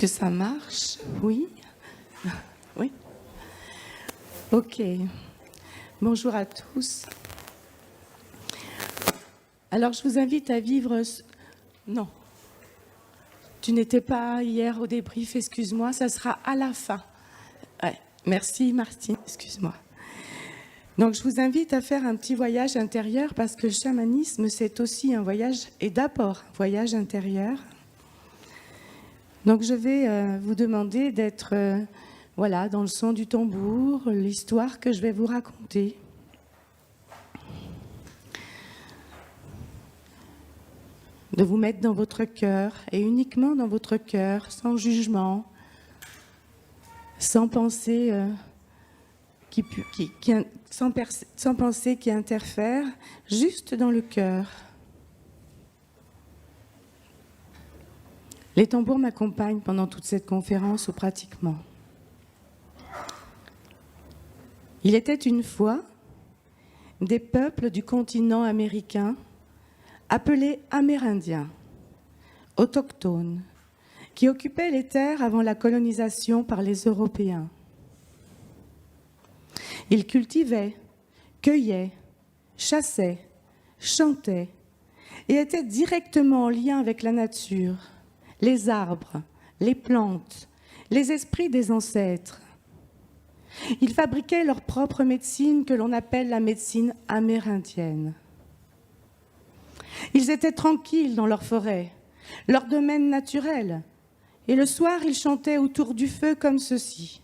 Que ça marche? Oui. Oui. Ok. Bonjour à tous. Alors, je vous invite à vivre... Non. Tu n'étais pas hier au débrief, excuse-moi, ça sera à la fin. Ouais. Merci Martine, excuse-moi. Donc, je vous invite à faire un petit voyage intérieur parce que le chamanisme, c'est aussi un voyage, et d'abord un voyage intérieur. Donc je vais vous demander d'être voilà, dans le son du tambour, l'histoire que je vais vous raconter. De vous mettre dans votre cœur, et uniquement dans votre cœur, sans jugement, sans pensée, sans pensée qui interfère, juste dans le cœur. Les tambours m'accompagnent pendant toute cette conférence, ou pratiquement. Il était une fois des peuples du continent américain appelés Amérindiens, autochtones, qui occupaient les terres avant la colonisation par les Européens. Ils cultivaient, cueillaient, chassaient, chantaient et étaient directement en lien avec la nature, les arbres, les plantes, les esprits des ancêtres. Ils fabriquaient leur propre médecine que l'on appelle la médecine amérindienne. Ils étaient tranquilles dans leur forêt, leur domaine naturel, et le soir, ils chantaient autour du feu comme ceci.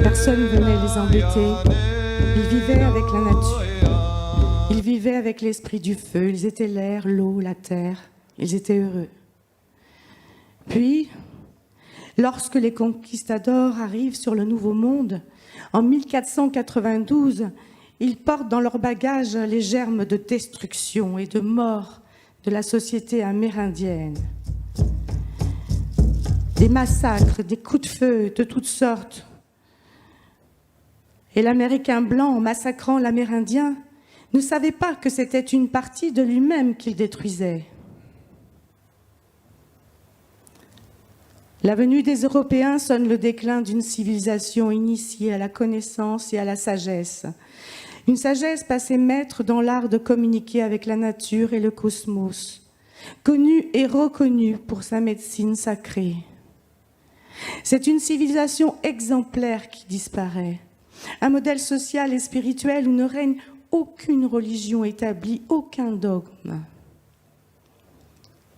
Personne ne venait les embêter. Ils vivaient avec la nature. Ils vivaient avec l'esprit du feu. Ils étaient l'air, l'eau, la terre. Ils étaient heureux. Puis, lorsque les conquistadors arrivent sur le Nouveau Monde, en 1492, ils portent dans leur bagage les germes de destruction et de mort de la société amérindienne. Des massacres, des coups de feu de toutes sortes. Et l'Américain blanc, en massacrant l'Amérindien, ne savait pas que c'était une partie de lui-même qu'il détruisait. La venue des Européens sonne le déclin d'une civilisation initiée à la connaissance et à la sagesse. Une sagesse passée maître dans l'art de communiquer avec la nature et le cosmos, connue et reconnue pour sa médecine sacrée. C'est une civilisation exemplaire qui disparaît. Un modèle social et spirituel où ne règne aucune religion établie, aucun dogme.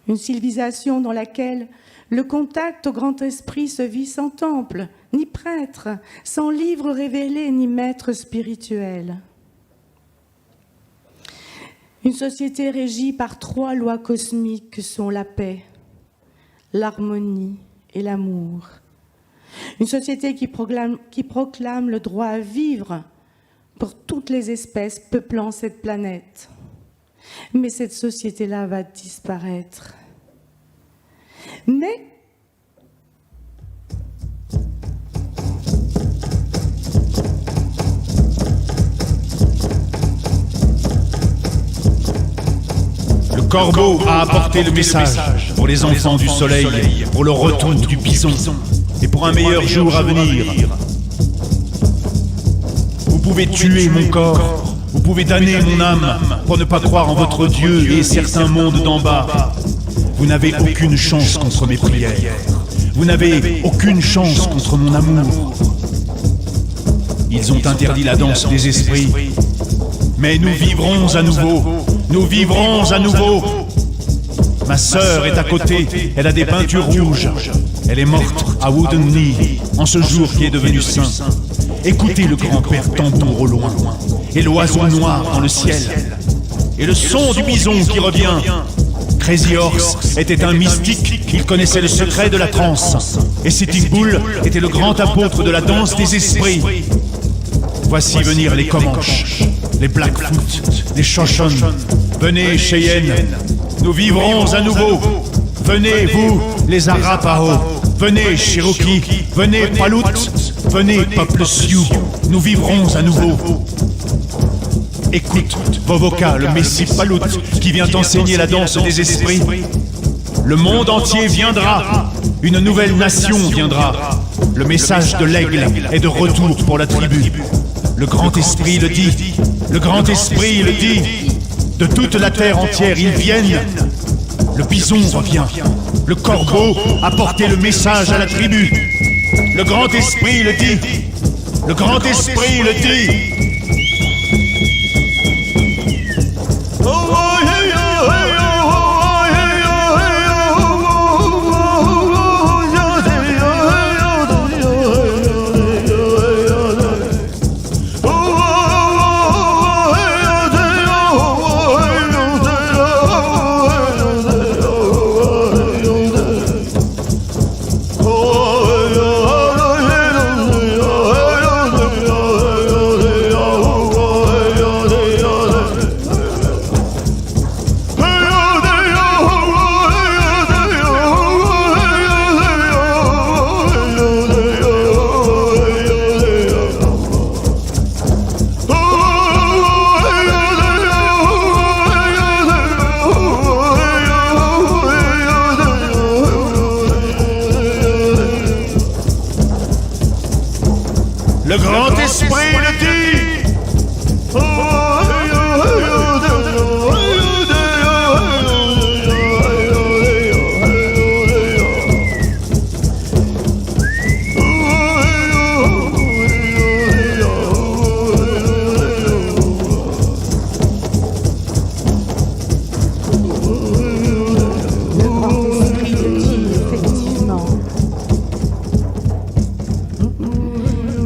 Une civilisation dans laquelle le contact au grand esprit se vit sans temple, ni prêtre, sans livre révélé, ni maître spirituel. Une société régie par 3 lois cosmiques que sont la paix, l'harmonie et l'amour. Une société qui proclame le droit à vivre pour toutes les espèces peuplant cette planète. Mais cette société-là va disparaître. Mais le corbeau a apporté le message pour les enfants du soleil, pour le retour du bison et pour un meilleur jour à venir. Vous pouvez tuer mon corps, vous pouvez damner mon âme pour ne pas croire en votre Dieu et certains mondes d'en bas. Vous n'avez aucune chance contre mes prières. Vous n'avez aucune chance contre mon amour. Ils ont interdit la danse des esprits. Mais nous vivrons à nouveau. Nous vivrons à nouveau. Ma sœur est à côté. Elle a des peintures rouges. Elle est morte à Wooden Knee, en ce jour qui est devenu saint. Écoutez le grand-père tambour au loin, et l'oiseau noir dans le ciel, et le son du bison qui revient. Crazy Horse était un mystique, il connaissait le secret de la transe. Et Sitting Bull était le grand apôtre de la danse des esprits. Voici venir les Comanches, les Blackfoot, les Shoshone. Venez, Cheyenne, nous vivrons à nouveau. Venez, vous, les Arapaho. Venez, Cherokee. Venez, Palout. Venez, peuple Sioux. Nous vivrons à nouveau. Écoute, Vovoka, le Messie Palout, qui vient enseigner la danse des esprits. Le monde entier viendra. Une nouvelle nation viendra. Le message de l'aigle est de retour pour la tribu. Le grand esprit le dit. Le grand esprit le dit. De toute la terre entière, ils viennent. Le bison revient. Le corbeau a porté le message à la tribu. Le grand esprit le dit. Le grand esprit le dit. Le grand esprit le dit.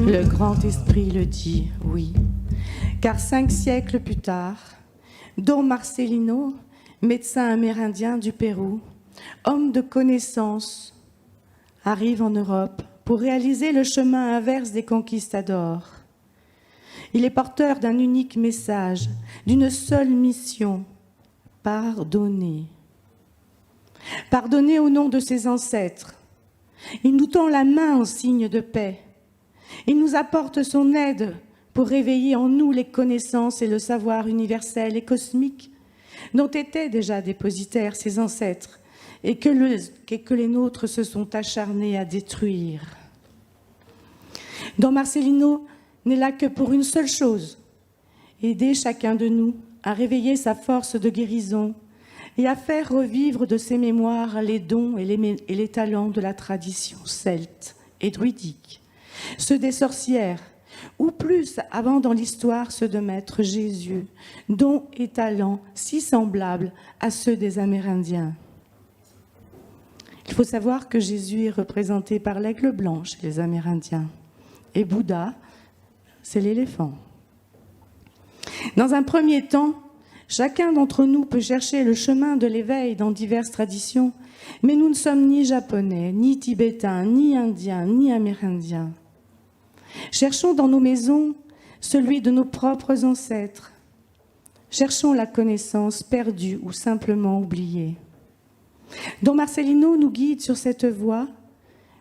Le grand esprit le dit, oui. Car 5 siècles plus tard, Don Marcelino, médecin amérindien du Pérou, homme de connaissance, arrive en Europe pour réaliser le chemin inverse des conquistadors. Il est porteur d'un unique message, d'une seule mission, pardonner. Pardonner au nom de ses ancêtres. Il nous tend la main en signe de paix. Il nous apporte son aide pour réveiller en nous les connaissances et le savoir universel et cosmique dont étaient déjà dépositaires ses ancêtres et que les nôtres se sont acharnés à détruire. Don Marcelino n'est là que pour une seule chose, aider chacun de nous à réveiller sa force de guérison et à faire revivre de ses mémoires les dons et les talents de la tradition celte et druidique, ceux des sorcières, ou plus avant dans l'histoire ceux de Maître Jésus, dons et talents si semblables à ceux des Amérindiens. Il faut savoir que Jésus est représenté par l'aigle blanc chez les Amérindiens, et Bouddha, c'est l'éléphant. Dans un premier temps, chacun d'entre nous peut chercher le chemin de l'éveil dans diverses traditions, mais nous ne sommes ni japonais, ni tibétains, ni indiens, ni amérindiens. Cherchons dans nos maisons celui de nos propres ancêtres. Cherchons la connaissance perdue ou simplement oubliée. Don Marcelino nous guide sur cette voie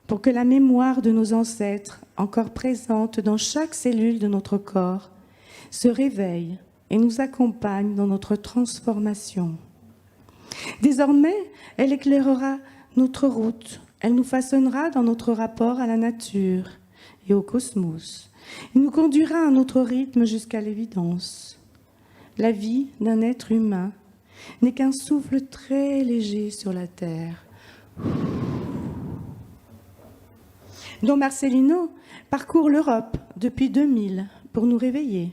pour que la mémoire de nos ancêtres, encore présente dans chaque cellule de notre corps, se réveille et nous accompagne dans notre transformation. Désormais, elle éclairera notre route, elle nous façonnera dans notre rapport à la nature et au cosmos. Il nous conduira à notre rythme jusqu'à l'évidence. La vie d'un être humain n'est qu'un souffle très léger sur la terre. Don Marcelino parcourt l'Europe depuis 2000 pour nous réveiller.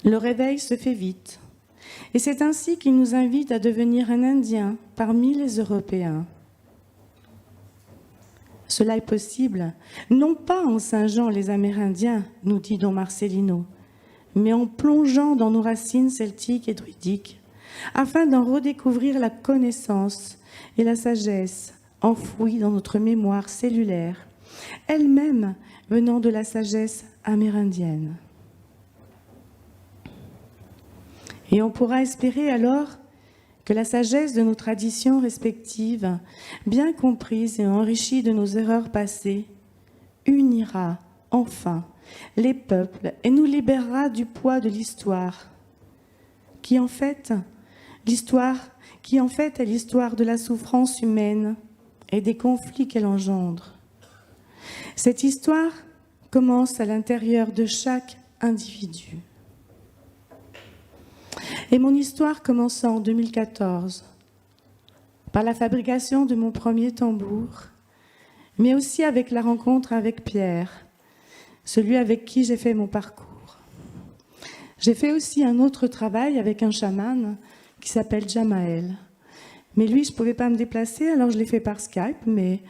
Le réveil se fait vite. Et c'est ainsi qu'il nous invite à devenir un Indien parmi les Européens. Cela est possible, non pas en singeant les Amérindiens, nous dit Don Marcelino, mais en plongeant dans nos racines celtiques et druidiques, afin d'en redécouvrir la connaissance et la sagesse enfouies dans notre mémoire cellulaire, elle-même venant de la sagesse amérindienne. Et on pourra espérer alors que la sagesse de nos traditions respectives, bien comprises et enrichies de nos erreurs passées, unira enfin les peuples et nous libérera du poids de l'histoire, qui en fait est l'histoire de la souffrance humaine et des conflits qu'elle engendre. Cette histoire commence à l'intérieur de chaque individu. Et mon histoire commença en 2014 par la fabrication de mon premier tambour, mais aussi avec la rencontre avec Pierre, celui avec qui j'ai fait mon parcours. J'ai fait aussi un autre travail avec un chaman qui s'appelle Jamael. Mais lui, je ne pouvais pas me déplacer, alors je l'ai fait par Skype, mais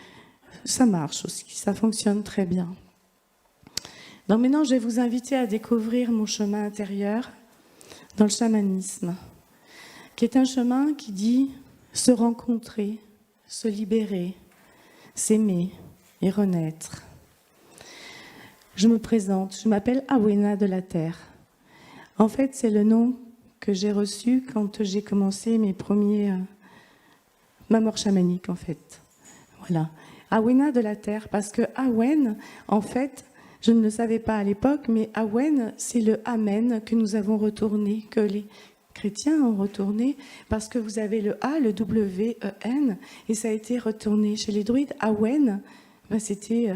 ça marche aussi, ça fonctionne très bien. Donc maintenant, je vais vous inviter à découvrir mon chemin intérieur dans le chamanisme, qui est un chemin qui dit se rencontrer, se libérer, s'aimer et renaître. Je me présente, je m'appelle Awena de la Terre. En fait, c'est le nom que j'ai reçu quand j'ai commencé ma mort chamanique, en fait. Voilà. Awena de la Terre, parce que Awen, en fait, je ne le savais pas à l'époque, mais Awen, c'est le Amen que nous avons retourné, que les chrétiens ont retourné, parce que vous avez le A, le W-E-N, et ça a été retourné. Chez les druides, Awen, ben c'était,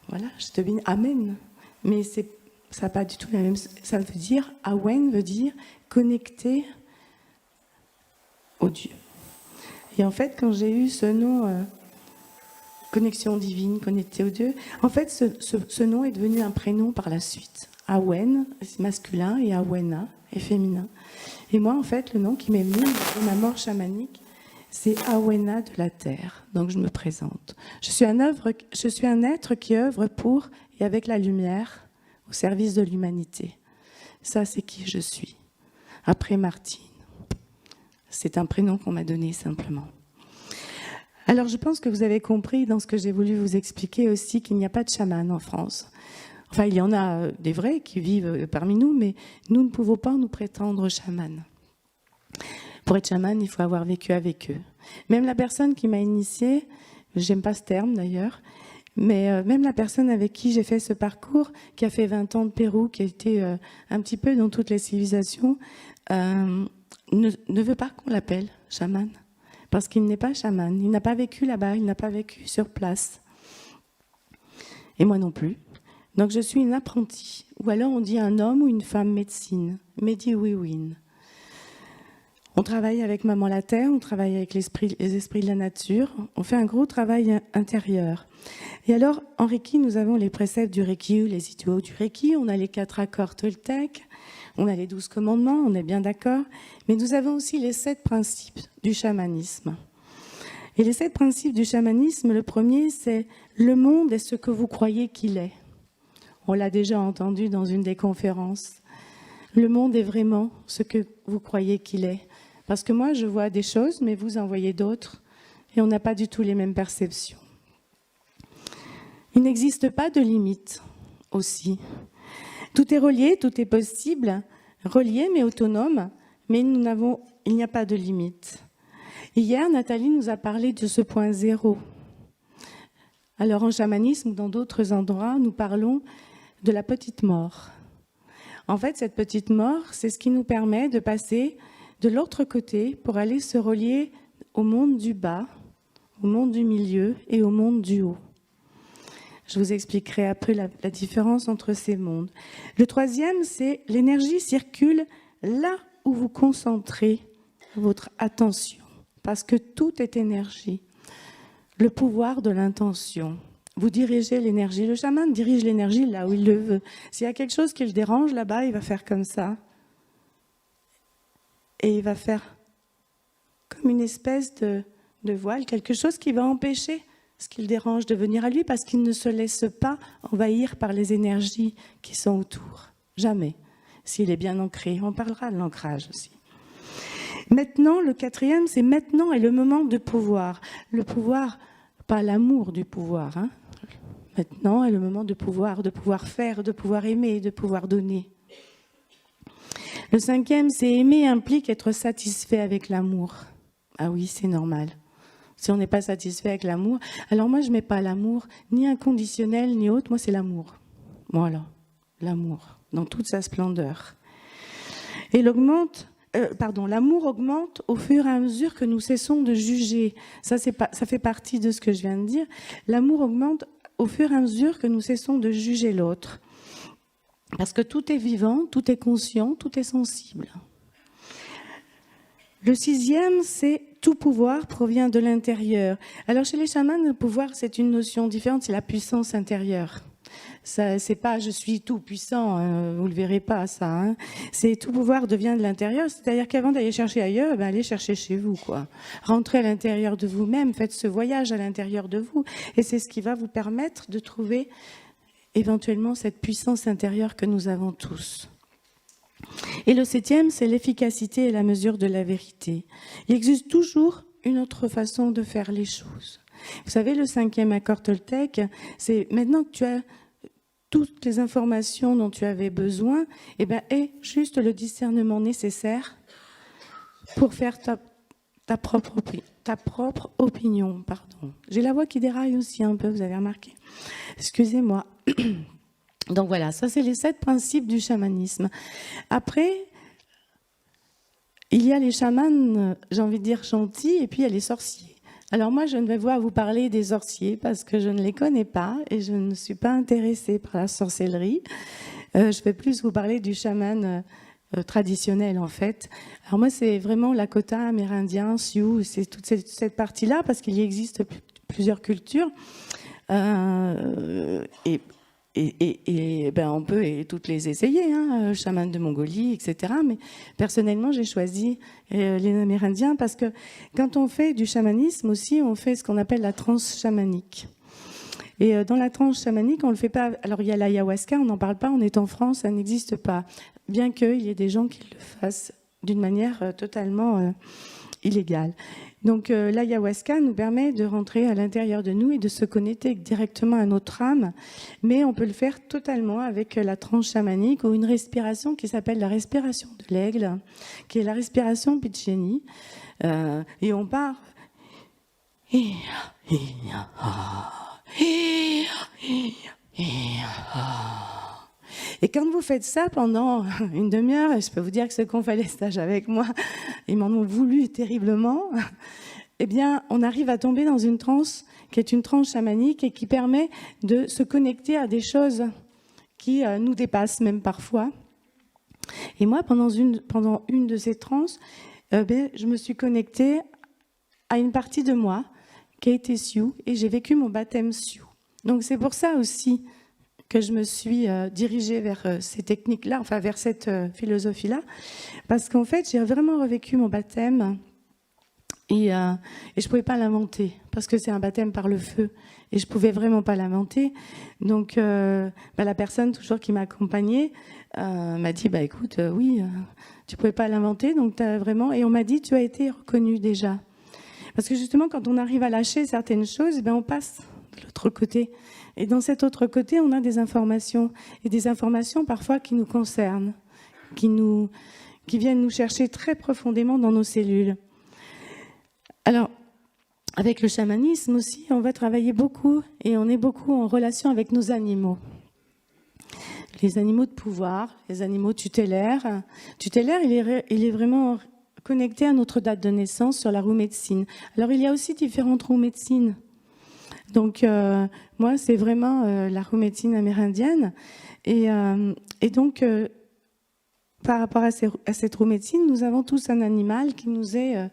voilà, je devine Amen, mais ça n'a pas du tout la même... Ça veut dire, Awen veut dire connecté au Dieu. Et en fait, quand j'ai eu ce nom... connexion divine, connectée aux dieux. En fait, ce nom est devenu un prénom par la suite. Awen, c'est masculin, et Awena est féminin. Et moi, en fait, le nom qui m'est venu de ma mort chamanique, c'est Awena de la Terre. Donc, je me présente. Je suis un être qui œuvre pour et avec la lumière, au service de l'humanité. Ça, c'est qui je suis. Après Martine. C'est un prénom qu'on m'a donné simplement. Alors, je pense que vous avez compris dans ce que j'ai voulu vous expliquer aussi qu'il n'y a pas de chaman en France. Enfin, il y en a des vrais qui vivent parmi nous, mais nous ne pouvons pas nous prétendre chaman. Pour être chaman, il faut avoir vécu avec eux. Même la personne qui m'a initiée, j'aime pas ce terme d'ailleurs, mais même la personne avec qui j'ai fait ce parcours, qui a fait 20 ans de Pérou, qui a été un petit peu dans toutes les civilisations, ne veut pas qu'on l'appelle chaman. Parce qu'il n'est pas chaman, il n'a pas vécu là-bas, il n'a pas vécu sur place. Et moi non plus. Donc je suis une apprentie. Ou alors on dit un homme ou une femme médecine, Medi-Wiwin. On travaille avec Maman la Terre, on travaille avec les esprits de la nature, on fait un gros travail intérieur. Et alors, en Reiki, nous avons les préceptes du Reiki, les rituels du Reiki, on a les 4 accords Toltec, on a les 12 commandements, on est bien d'accord, mais nous avons aussi les 7 principes du chamanisme. Et les 7 principes du chamanisme, le premier, c'est « le monde est ce que vous croyez qu'il est ». On l'a déjà entendu dans une des conférences. Le monde est vraiment ce que vous croyez qu'il est. Parce que moi, je vois des choses, mais vous en voyez d'autres, et on n'a pas du tout les mêmes perceptions. Il n'existe pas de limite aussi. Tout est relié, tout est possible, relié mais autonome, mais il n'y a pas de limite. Hier, Nathalie nous a parlé de ce point zéro. Alors en chamanisme ou dans d'autres endroits, nous parlons de la petite mort. En fait, cette petite mort, c'est ce qui nous permet de passer de l'autre côté pour aller se relier au monde du bas, au monde du milieu et au monde du haut. Je vous expliquerai après la différence entre ces mondes. Le troisième, c'est l'énergie circule là où vous concentrez votre attention, parce que tout est énergie. le pouvoir de l'intention. Vous dirigez l'énergie. Le chaman dirige l'énergie là où il le veut. S'il y a quelque chose qui le dérange là-bas, il va faire comme ça. Et il va faire comme une espèce de voile, quelque chose qui va empêcher ce qui le dérange de venir à lui parce qu'il ne se laisse pas envahir par les énergies qui sont autour. Jamais. S'il est bien ancré. On parlera de l'ancrage aussi. Maintenant, le quatrième, c'est maintenant est le moment de pouvoir. Le pouvoir, pas l'amour du pouvoir. Hein. Maintenant est le moment de pouvoir faire, de pouvoir aimer, de pouvoir donner. Le cinquième, c'est aimer implique être satisfait avec l'amour. Ah oui, c'est normal. Si on n'est pas satisfait avec l'amour, alors moi je ne mets pas l'amour, ni inconditionnel, ni autre, moi c'est l'amour. Voilà, l'amour, dans toute sa splendeur. Et l'amour augmente au fur et à mesure que nous cessons de juger. Ça fait partie de ce que je viens de dire. L'amour augmente au fur et à mesure que nous cessons de juger l'autre. Parce que tout est vivant, tout est conscient, tout est sensible. Le sixième, c'est tout pouvoir provient de l'intérieur. Alors chez les chamans, le pouvoir, c'est une notion différente, c'est la puissance intérieure. Ça, c'est pas je suis tout puissant, vous le verrez pas ça. Hein. C'est tout pouvoir devient de l'intérieur, c'est-à-dire qu'avant d'aller chercher ailleurs, allez chercher chez vous, quoi. Rentrez à l'intérieur de vous-même, faites ce voyage à l'intérieur de vous, et c'est ce qui va vous permettre de trouver éventuellement cette puissance intérieure que nous avons tous. Et le septième, c'est l'efficacité et la mesure de la vérité. Il existe toujours une autre façon de faire les choses. Vous savez, le cinquième accord Toltec, c'est maintenant que tu as toutes les informations dont tu avais besoin, aie juste le discernement nécessaire pour faire ta propre opinion. Pardon. J'ai la voix qui déraille aussi un peu, vous avez remarqué. Excusez-moi. Donc voilà, ça c'est les 7 principes du chamanisme. Après, il y a les chamans, j'ai envie de dire gentils, et puis il y a les sorciers. Alors moi, je ne vais pas vous parler des sorciers parce que je ne les connais pas et je ne suis pas intéressée par la sorcellerie. Je vais plus vous parler du chaman traditionnel en fait. Alors moi, c'est vraiment Lakota, Amérindien, Sioux, c'est toute cette partie-là parce qu'il y existe plusieurs cultures. On peut toutes les essayer, hein, chaman de Mongolie, etc. Mais personnellement, j'ai choisi les Amérindiens parce que quand on fait du chamanisme aussi, on fait ce qu'on appelle la transe chamanique. Et dans la transe chamanique, on le fait pas. Alors il y a l'ayahuasca, on n'en parle pas. On est en France, ça n'existe pas. Bien qu'il y ait des gens qui le fassent d'une manière totalement illégale. Donc l'ayahuasca nous permet de rentrer à l'intérieur de nous et de se connecter directement à notre âme, mais on peut le faire totalement avec la transe chamanique ou une respiration qui s'appelle la respiration de l'aigle, qui est la respiration Pitcheni. Et on part. Et quand vous faites ça pendant une demi-heure, je peux vous dire que ceux qui ont fait les stages avec moi, ils m'en ont voulu terriblement, eh bien, on arrive à tomber dans une transe qui est une transe chamanique et qui permet de se connecter à des choses qui nous dépassent même parfois. Et moi, pendant une de ces transes, je me suis connectée à une partie de moi qui a été Sioux et j'ai vécu mon baptême Sioux. Donc c'est pour ça aussi que je me suis dirigée vers ces techniques-là, enfin vers cette philosophie-là, parce qu'en fait, j'ai vraiment revécu mon baptême et je ne pouvais pas l'inventer, parce que c'est un baptême par le feu, et je ne pouvais vraiment pas l'inventer. Donc, la personne toujours qui m'a accompagnée m'a dit, écoute, oui, tu ne pouvais pas l'inventer, donc tu as vraiment... Et on m'a dit, tu as été reconnue déjà. Parce que justement, quand on arrive à lâcher certaines choses, on passe de l'autre côté. Et dans cet autre côté, on a des informations. Et des informations parfois qui nous concernent, qui viennent nous chercher très profondément dans nos cellules. Alors, avec le chamanisme aussi, on va travailler beaucoup et on est beaucoup en relation avec nos animaux. Les animaux de pouvoir, les animaux tutélaires. Tutélaire, il est vraiment connecté à notre date de naissance sur la roue médecine. Alors, il y a aussi différentes roues médecines. Donc, moi, c'est vraiment la roue médecine amérindienne. Et donc, par rapport à cette roue médecine, nous avons tous un animal qui nous est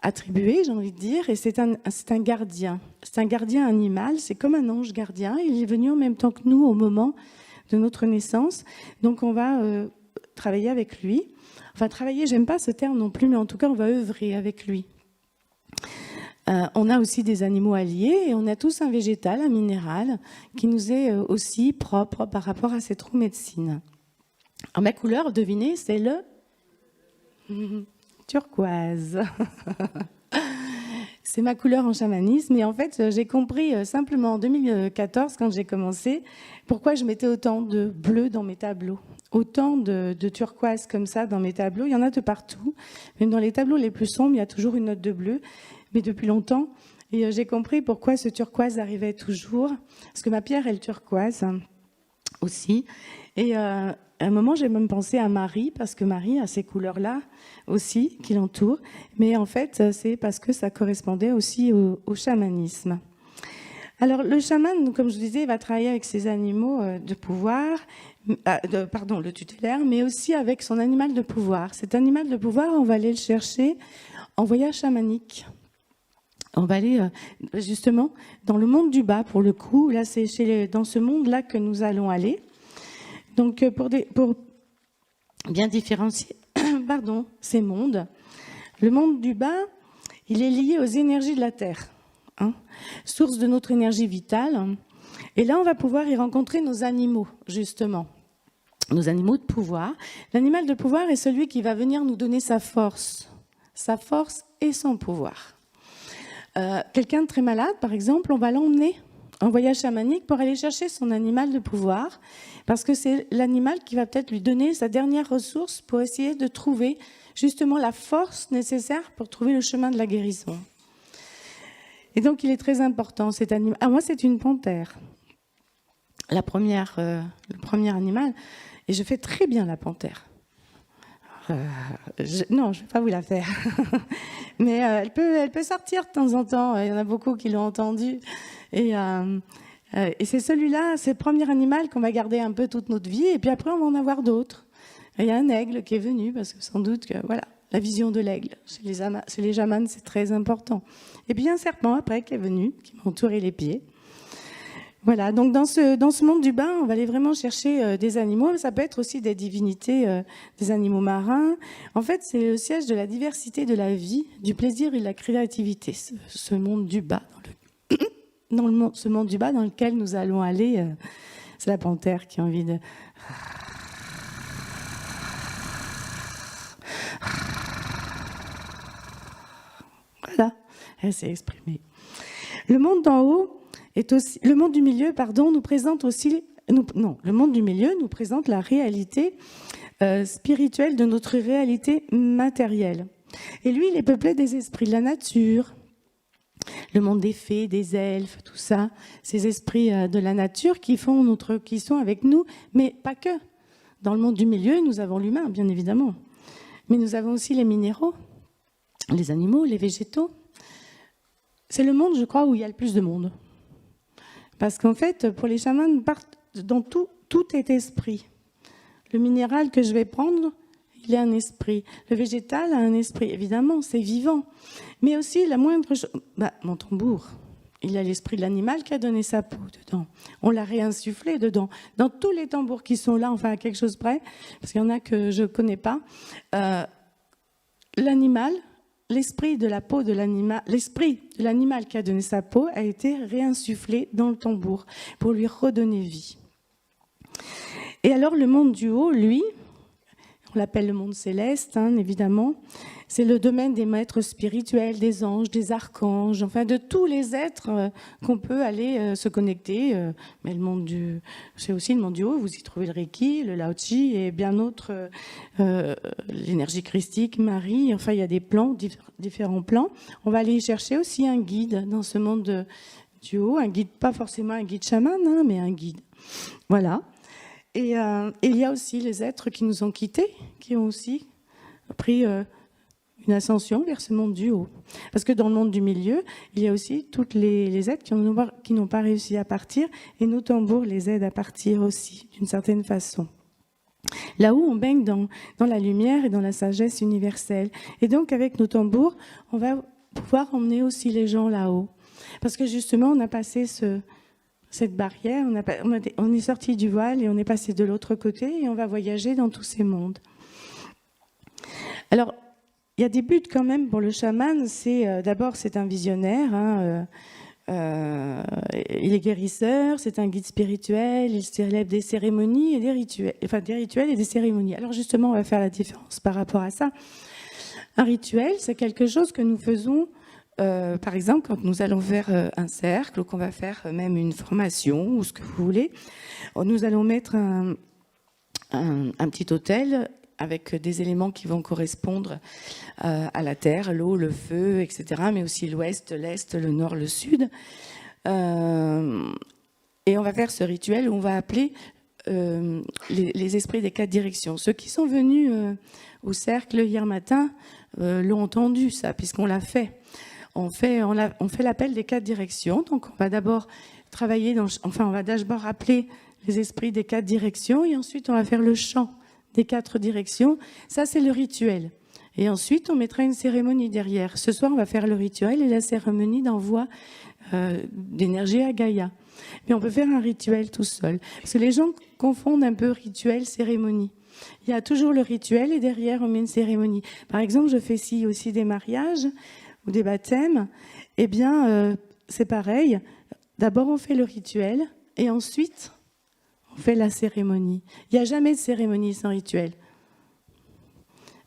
attribué, j'ai envie de dire, et c'est un gardien. C'est un gardien animal, c'est comme un ange gardien. Il est venu en même temps que nous au moment de notre naissance. Donc on va travailler avec lui. Enfin, travailler, j'aime pas ce terme non plus, mais en tout cas, on va œuvrer avec lui. On a aussi des animaux alliés et on a tous un végétal, un minéral, qui nous est aussi propre par rapport à cette roue médecine. Alors, ma couleur, devinez, c'est le turquoise. C'est ma couleur en chamanisme. Et en fait, j'ai compris simplement en 2014, quand j'ai commencé, pourquoi je mettais autant de bleu dans mes tableaux. Autant de turquoise comme ça dans mes tableaux. Il y en a de partout. Même dans les tableaux les plus sombres, il y a toujours une note de bleu. Mais depuis longtemps. Et j'ai compris pourquoi ce turquoise arrivait toujours. Parce que ma pierre est le turquoise aussi. Et à un moment, j'ai même pensé à Marie, parce que Marie a ces couleurs-là aussi qui l'entourent. Mais en fait, c'est parce que ça correspondait aussi au chamanisme. Alors, le chaman, comme je disais, va travailler avec ses animaux de pouvoir, le tutélaire, mais aussi avec son animal de pouvoir. Cet animal de pouvoir, on va aller le chercher en voyage chamanique. On va aller justement dans le monde du bas, pour le coup. Là, c'est dans ce monde-là que nous allons aller. Donc, pour bien différencier ces mondes, le monde du bas, il est lié aux énergies de la Terre, source de notre énergie vitale. Et là, on va pouvoir y rencontrer nos animaux, justement, nos animaux de pouvoir. L'animal de pouvoir est celui qui va venir nous donner sa force et son pouvoir. Quelqu'un de très malade, par exemple, on va l'emmener en voyage chamanique pour aller chercher son animal de pouvoir, parce que c'est l'animal qui va peut-être lui donner sa dernière ressource pour essayer de trouver justement la force nécessaire pour trouver le chemin de la guérison. Et donc, il est très important, cet animal. Ah, moi, c'est une panthère, le premier animal, et je fais très bien la panthère. Non, je ne vais pas vous la faire. Mais elle peut sortir de temps en temps. Il y en a beaucoup qui l'ont entendu. Et c'est celui-là, c'est le premier animal qu'on va garder un peu toute notre vie. Et puis après, on va en avoir d'autres. Il y a un aigle qui est venu, parce que sans doute que, voilà, la vision de l'aigle, chez les chamans, c'est très important. Et puis, il y a un serpent après qui est venu, qui m'a entouré les pieds. Voilà, donc dans ce monde du bas, on va aller vraiment chercher des animaux. Ça peut être aussi des divinités, des animaux marins. En fait, c'est le siège de la diversité de la vie, du plaisir et de la créativité. Ce monde du bas, ce monde du bas dans lequel nous allons aller. C'est la panthère qui a envie de... Voilà, elle s'est exprimée. Le monde d'en haut... le monde du milieu, nous présente aussi... le monde du milieu nous présente la réalité spirituelle de notre réalité matérielle. Et lui, il est peuplé des esprits de la nature, le monde des fées, des elfes, tout ça, ces esprits de la nature qui sont avec nous, mais pas que. Dans le monde du milieu, nous avons l'humain, bien évidemment. Mais nous avons aussi les minéraux, les animaux, les végétaux. C'est le monde, je crois, où il y a le plus de monde. Parce qu'en fait, pour les chamans, dans tout est esprit. Le minéral que je vais prendre, il a un esprit. Le végétal a un esprit. Évidemment, c'est vivant. Mais aussi, la moindre chose... mon tambour, il a l'esprit de l'animal qui a donné sa peau dedans. On l'a réinsufflé dedans. Dans tous les tambours qui sont là, enfin, à quelque chose près, parce qu'il y en a que je ne connais pas, l'animal... L'esprit de la peau de l'animal, l'esprit de l'animal qui a donné sa peau a été réinsufflé dans le tambour pour lui redonner vie. Et alors le monde du haut, lui, on l'appelle le monde céleste, évidemment, c'est le domaine des maîtres spirituels, des anges, des archanges, enfin de tous les êtres qu'on peut aller se connecter. Mais c'est aussi le monde du haut, vous y trouvez le Reiki, le Lao Chi et bien d'autres, l'énergie christique, Marie, enfin il y a des plans, différents plans. On va aller chercher aussi un guide dans ce monde du haut, un guide, pas forcément un guide chaman, mais un guide. Voilà. Et il y a aussi les êtres qui nous ont quittés, qui ont aussi pris une ascension vers ce monde du haut. Parce que dans le monde du milieu, il y a aussi toutes les êtres qui n'ont pas réussi à partir, et nos tambours les aident à partir aussi, d'une certaine façon. Là où on baigne dans la lumière et dans la sagesse universelle. Et donc, avec nos tambours, on va pouvoir emmener aussi les gens là-haut. Parce que justement, on a passé cette barrière, on est sorti du voile et on est passé de l'autre côté et on va voyager dans tous ces mondes. Alors, il y a des buts quand même pour le chaman. D'abord, c'est un visionnaire, hein, il est guérisseur, c'est un guide spirituel, il célèbre des cérémonies et des rituels, enfin des rituels et des cérémonies. Alors justement, on va faire la différence par rapport à ça. Un rituel, c'est quelque chose que nous faisons, par exemple, quand nous allons faire un cercle ou qu'on va faire même une formation ou ce que vous voulez. Nous allons mettre un petit autel avec des éléments qui vont correspondre à la terre, l'eau, le feu, etc., mais aussi l'ouest, l'est, le nord, le sud. Et on va faire ce rituel où on va appeler les esprits des 4 directions. Ceux qui sont venus au cercle hier matin l'ont entendu, ça, puisqu'on l'a fait. On fait l'appel des 4 directions. Donc, on va d'abord travailler, on va d'abord appeler les esprits des 4 directions et ensuite, on va faire le chant des 4 directions. Ça, c'est le rituel. Et ensuite, on mettra une cérémonie derrière. Ce soir, on va faire le rituel et la cérémonie d'envoi d'énergie à Gaïa. Mais on peut faire un rituel tout seul. Parce que les gens confondent un peu rituel, cérémonie. Il y a toujours le rituel et derrière, on met une cérémonie. Par exemple, je fais ici aussi des mariages ou des baptêmes. Eh bien, c'est pareil. D'abord, on fait le rituel et ensuite, on fait la cérémonie. Il n'y a jamais de cérémonie sans rituel.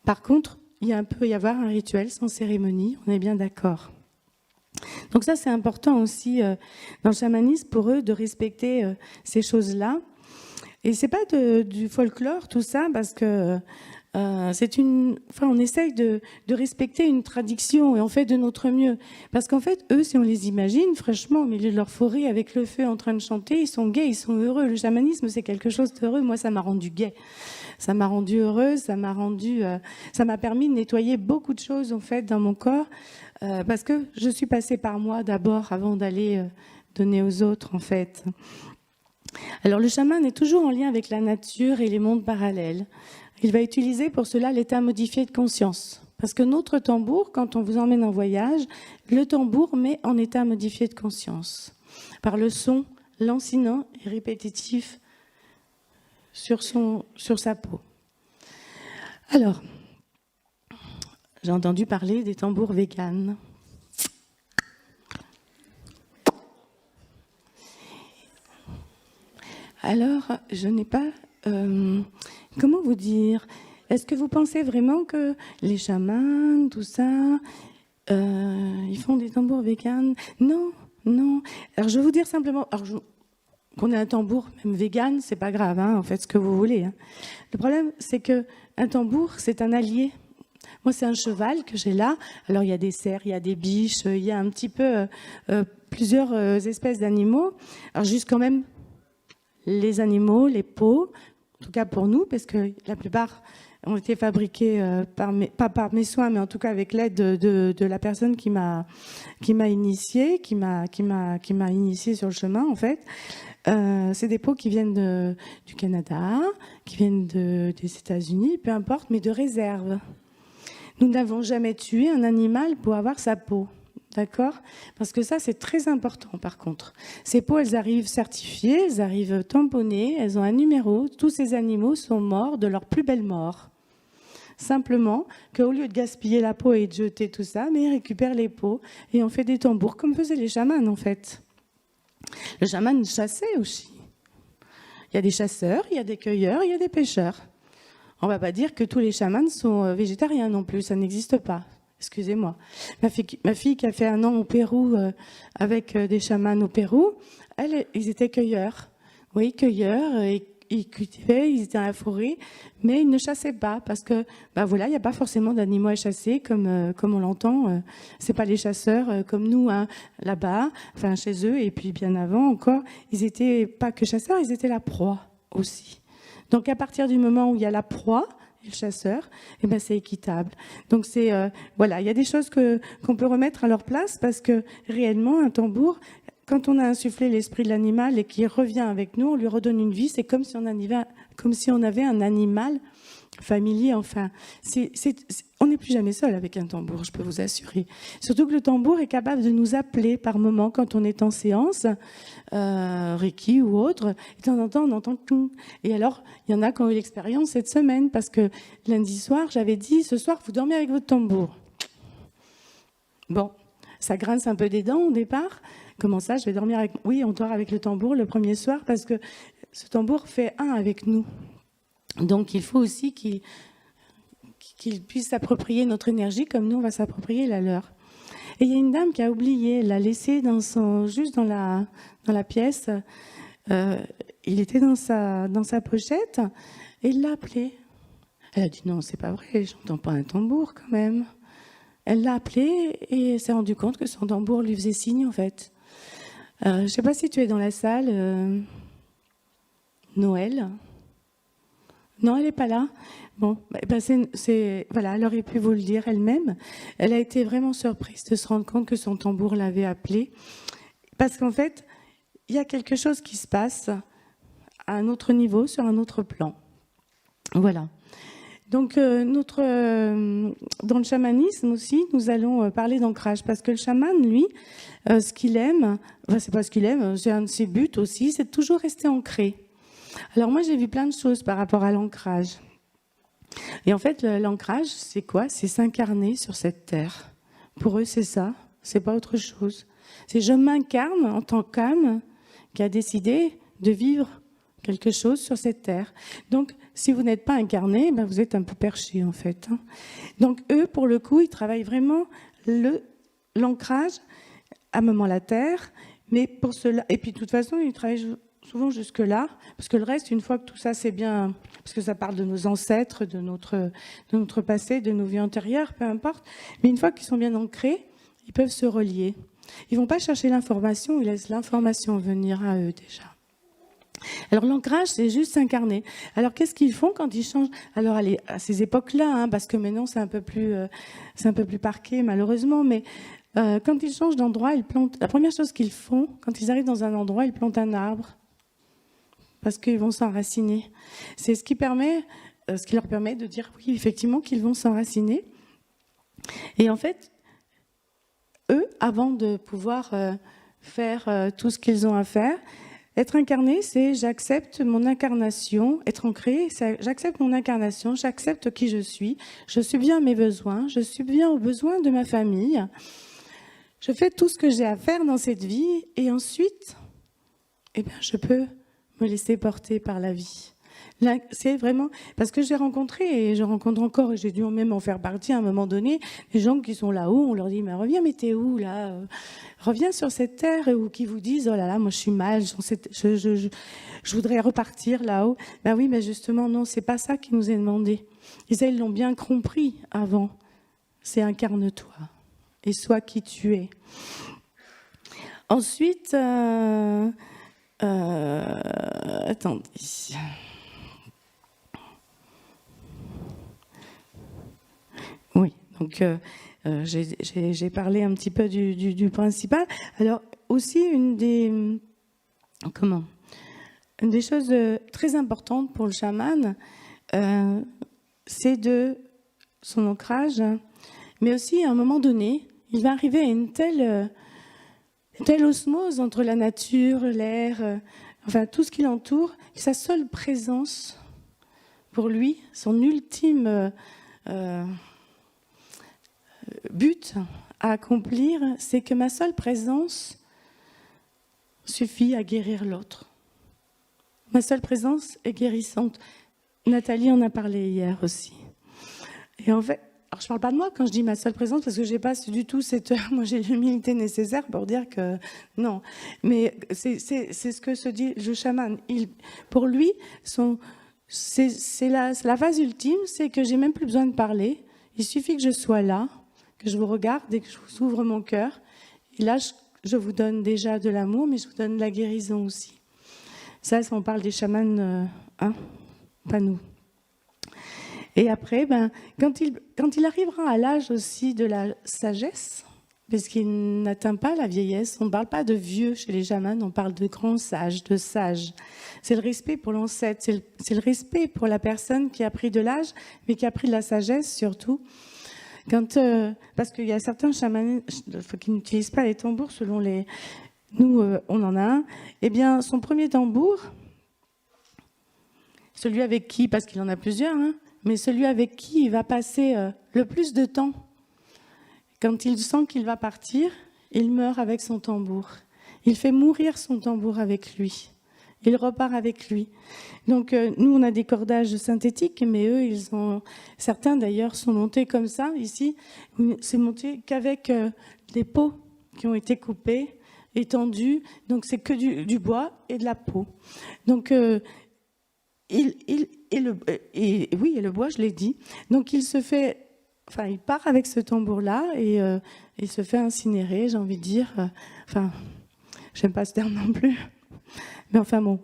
Par contre, il peut y avoir un rituel sans cérémonie, on est bien d'accord. Donc ça, c'est important aussi dans le chamanisme pour eux de respecter ces choses-là. Et c'est pas du folklore, tout ça, parce que on essaye de respecter une tradition et on fait de notre mieux. Parce qu'en fait, eux, si on les imagine, franchement, au milieu de leur forêt, avec le feu en train de chanter, ils sont gays, ils sont heureux. Le chamanisme, c'est quelque chose d'heureux. Moi, ça m'a rendu gay. Ça m'a rendu heureuse, ça m'a permis de nettoyer beaucoup de choses, en fait, dans mon corps. Parce que je suis passée par moi d'abord, avant d'aller donner aux autres, en fait. Alors, le chaman est toujours en lien avec la nature et les mondes parallèles. Il va utiliser pour cela l'état modifié de conscience. Parce que notre tambour, quand on vous emmène en voyage, le tambour met en état modifié de conscience. Par le son lancinant et répétitif sur sa peau. Alors, j'ai entendu parler des tambours véganes. Alors, je n'ai pas... comment vous dire? Est-ce que vous pensez vraiment que les chamans, tout ça, ils font des tambours véganes? Non, non. Alors, je vais vous dire simplement... qu'on ait un tambour, même vegan, c'est pas grave, hein, en fait, ce que vous voulez. Hein. Le problème, c'est qu'un tambour, c'est un allié. Moi, c'est un cheval que j'ai là. Alors, il y a des cerfs, il y a des biches, il y a un petit peu plusieurs espèces d'animaux. Alors, juste quand même, les animaux, les peaux, en tout cas pour nous, parce que la plupart ont été fabriqués pas par mes soins, mais en tout cas avec l'aide de la personne qui m'a initiée, qui m'a initiée sur le chemin, en fait. C'est des peaux qui viennent du Canada, qui viennent des États-Unis, peu importe, mais de réserve. Nous n'avons jamais tué un animal pour avoir sa peau, d'accord? Parce que ça, c'est très important, par contre. Ces peaux, elles arrivent certifiées, elles arrivent tamponnées, elles ont un numéro. Tous ces animaux sont morts de leur plus belle mort. Simplement qu'au lieu de gaspiller la peau et de jeter tout ça, mais ils récupèrent les peaux et on fait des tambours, comme faisaient les chamans, en fait. Le chaman chassait aussi. Il y a des chasseurs, il y a des cueilleurs, il y a des pêcheurs. On ne va pas dire que tous les chamans sont végétariens non plus, ça n'existe pas. Excusez-moi. Ma fille qui a fait 1 an au Pérou avec des chamans au Pérou, ils étaient cueilleurs. Oui, cueilleurs, ils cultivaient, ils étaient dans la forêt, mais ils ne chassaient pas parce que, voilà, il n'y a pas forcément d'animaux à chasser comme on l'entend. C'est pas les chasseurs comme nous hein, là-bas, enfin chez eux. Et puis bien avant encore, ils étaient pas que chasseurs, ils étaient la proie aussi. Donc à partir du moment où il y a la proie et le chasseur, eh ben c'est équitable. Donc c'est voilà, il y a des choses qu'on peut remettre à leur place parce que réellement un tambour. Quand on a insufflé l'esprit de l'animal et qu'il revient avec nous, on lui redonne une vie. C'est comme si on avait un animal familier, enfin. On n'est plus jamais seul avec un tambour, je peux vous assurer. Surtout que le tambour est capable de nous appeler par moment quand on est en séance, Reiki ou autre. Et de temps en temps, on entend tout. Et alors, il y en a qui ont eu l'expérience cette semaine, parce que lundi soir, j'avais dit, ce soir, vous dormez avec votre tambour. Bon, ça grince un peu des dents au départ. Comment ça, je vais dormir avec... Oui, on dort avec le tambour le premier soir, parce que ce tambour fait un avec nous. Donc, il faut aussi qu'il puisse s'approprier notre énergie comme nous, on va s'approprier la leur. Et il y a une dame qui a oublié, elle l'a laissé juste dans la pièce. Il était dans sa pochette et il l'a appelé. Elle a dit non, c'est pas vrai, j'entends pas un tambour quand même. Elle l'a appelé et s'est rendue compte que son tambour lui faisait signe en fait. Je sais pas si tu es dans la salle, Noël. Non, elle n'est pas là. Bon, voilà, elle aurait pu vous le dire elle-même. Elle a été vraiment surprise de se rendre compte que son tambour l'avait appelée. Parce qu'en fait, il y a quelque chose qui se passe à un autre niveau, sur un autre plan. Voilà. Donc, dans le chamanisme aussi, nous allons parler d'ancrage. Parce que le chaman, lui, ce qu'il aime, enfin, c'est pas ce qu'il aime, c'est un de ses buts aussi, c'est de toujours rester ancré. Alors moi, j'ai vu plein de choses par rapport à l'ancrage. Et en fait, l'ancrage, c'est quoi? C'est s'incarner sur cette terre. Pour eux, c'est ça. C'est pas autre chose. C'est je m'incarne en tant qu'âme qui a décidé de vivre quelque chose sur cette terre. Donc, si vous n'êtes pas incarné, ben vous êtes un peu perché, en fait. Donc, eux, pour le coup, ils travaillent vraiment l'ancrage à un moment la terre, mais pour cela... Et puis, de toute façon, ils travaillent souvent jusque-là, parce que le reste, une fois que tout ça c'est bien, parce que ça parle de nos ancêtres, de notre passé, de nos vies antérieures, peu importe, mais une fois qu'ils sont bien ancrés, ils peuvent se relier. Ils vont pas chercher l'information, ils laissent l'information venir à eux déjà. Alors l'ancrage, c'est juste s'incarner. Alors qu'est-ce qu'ils font quand ils changent? Alors allez, à ces époques-là, parce que maintenant c'est un peu plus parqué malheureusement, mais quand ils changent d'endroit, ils plantent. La première chose qu'ils font, quand ils arrivent dans un endroit, ils plantent un arbre. Parce qu'ils vont s'enraciner. C'est ce qui leur permet de dire, oui, effectivement, qu'ils vont s'enraciner. Et en fait, eux, avant de pouvoir faire tout ce qu'ils ont à faire, être incarné, c'est j'accepte mon incarnation. Être ancré, c'est j'accepte mon incarnation, j'accepte qui je subviens à mes besoins, je subviens aux besoins de ma famille. Je fais tout ce que j'ai à faire dans cette vie et ensuite, je peux me laisser porter par la vie. Là, c'est vraiment... Parce que j'ai rencontré, et je rencontre encore, et j'ai dû même en faire partie à un moment donné, des gens qui sont là-haut, on leur dit, mais reviens, mais t'es où, là? Reviens sur cette terre, ou qui vous disent, oh là là, moi je suis mal, je voudrais repartir là-haut. Ben oui, mais justement, non, c'est pas ça qui nous est demandé. Ils l'ont bien compris avant. C'est incarne-toi, et sois qui tu es. Ensuite... attendez. Oui, donc j'ai parlé un petit peu du principal. Alors aussi une des choses très importantes pour le chaman, c'est de son ancrage, mais aussi à un moment donné, il va arriver à une telle osmose entre la nature, l'air, enfin tout ce qui l'entoure, que sa seule présence, pour lui, son ultime but à accomplir, c'est que ma seule présence suffit à guérir l'autre. Ma seule présence est guérissante. Nathalie en a parlé hier aussi. Et en fait, alors je ne parle pas de moi quand je dis ma seule présence, parce que je n'ai pas du tout moi j'ai l'humilité nécessaire pour dire que non. Mais c'est ce que se dit le chaman. Pour lui, c'est la phase ultime, c'est que j'ai même plus besoin de parler. Il suffit que je sois là, que je vous regarde et que je vous ouvre mon cœur. Et là, je vous donne déjà de l'amour, mais je vous donne de la guérison aussi. Ça on parle des chamans, pas nous. Et après, quand il arrivera à l'âge aussi de la sagesse, parce qu'il n'atteint pas la vieillesse. On ne parle pas de vieux chez les chamans, on parle de grands sages, de sages. C'est le respect pour l'ancêtre, c'est le respect pour la personne qui a pris de l'âge, mais qui a pris de la sagesse surtout. Parce qu'il y a certains chamans qui n'utilisent pas les tambours selon les... Nous, on en a un. Eh bien, son premier tambour, celui avec qui, parce qu'il en a plusieurs, hein, mais celui avec qui il va passer le plus de temps, quand il sent qu'il va partir, il meurt avec son tambour. Il fait mourir son tambour avec lui. Il repart avec lui. Donc nous, on a des cordages synthétiques, mais eux, certains d'ailleurs sont montés comme ça, ici. C'est monté qu'avec des peaux qui ont été coupées, étendues. Donc c'est que du bois et de la peau. Donc le bois, je l'ai dit. Donc il part avec ce tambour-là et il se fait incinérer, j'ai envie de dire. J'aime pas ce terme non plus. Mais enfin bon,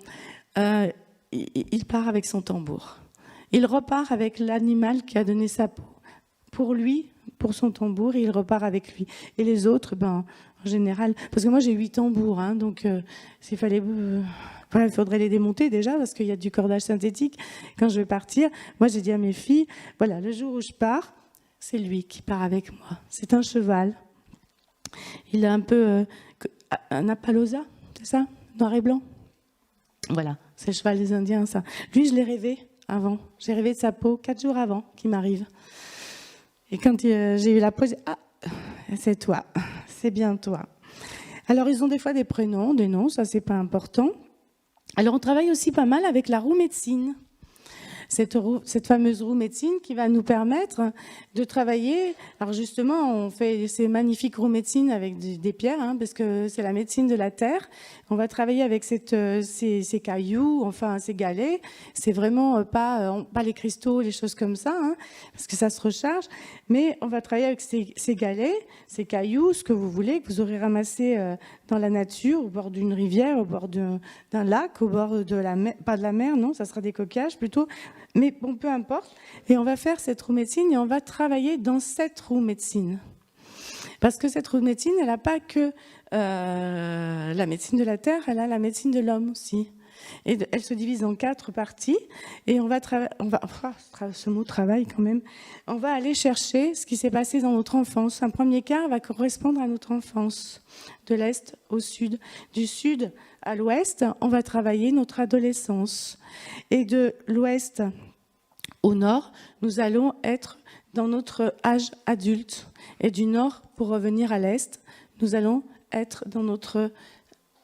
il part avec son tambour. Il repart avec l'animal qui a donné sa peau. Pour lui, pour son tambour, il repart avec lui. Et les autres, en général... Parce que moi, j'ai 8 tambours, hein, donc s'il fallait... il faudrait les démonter déjà, parce qu'il y a du cordage synthétique. Quand je vais partir, moi, j'ai dit à mes filles, voilà, le jour où je pars, c'est lui qui part avec moi. C'est un cheval. Il a un peu... un Appaloosa, c'est ça? Noir et blanc. Voilà, c'est le cheval des Indiens, ça. Lui, je l'ai rêvé avant. J'ai rêvé de sa peau 4 jours avant qu'il m'arrive. Et quand j'ai eu la peau, j'ai dit, ah, c'est toi, c'est bien toi. Alors, ils ont des fois des prénoms, des noms, ça, c'est pas important. Alors, on travaille aussi pas mal avec la roue médecine. Cette fameuse roue médecine qui va nous permettre de travailler. Alors justement, on fait ces magnifiques roues médecine avec des pierres, hein, parce que c'est la médecine de la terre. On va travailler avec ces cailloux, enfin ces galets. C'est vraiment pas les cristaux, les choses comme ça, hein, parce que ça se recharge. Mais on va travailler avec ces galets, ces cailloux, ce que vous voulez, que vous aurez ramassé dans la nature, au bord d'une rivière, au bord d'un lac, au bord de la mer, pas de la mer, non, ça sera des coquillages plutôt. Mais bon, peu importe. Et on va faire cette roue médecine et on va travailler dans cette roue médecine. Parce que cette roue médecine, elle n'a pas que la médecine de la terre, elle a la médecine de l'homme aussi. Et elle se divise en 4 parties. Et ce mot travail quand même, on va aller chercher ce qui s'est passé dans notre enfance. Un premier quart va correspondre à notre enfance, de l'est au sud. Du sud à l'ouest, on va travailler notre adolescence. Et de l'ouest au nord, nous allons être dans notre âge adulte. Et du nord, pour revenir à l'est, nous allons être dans notre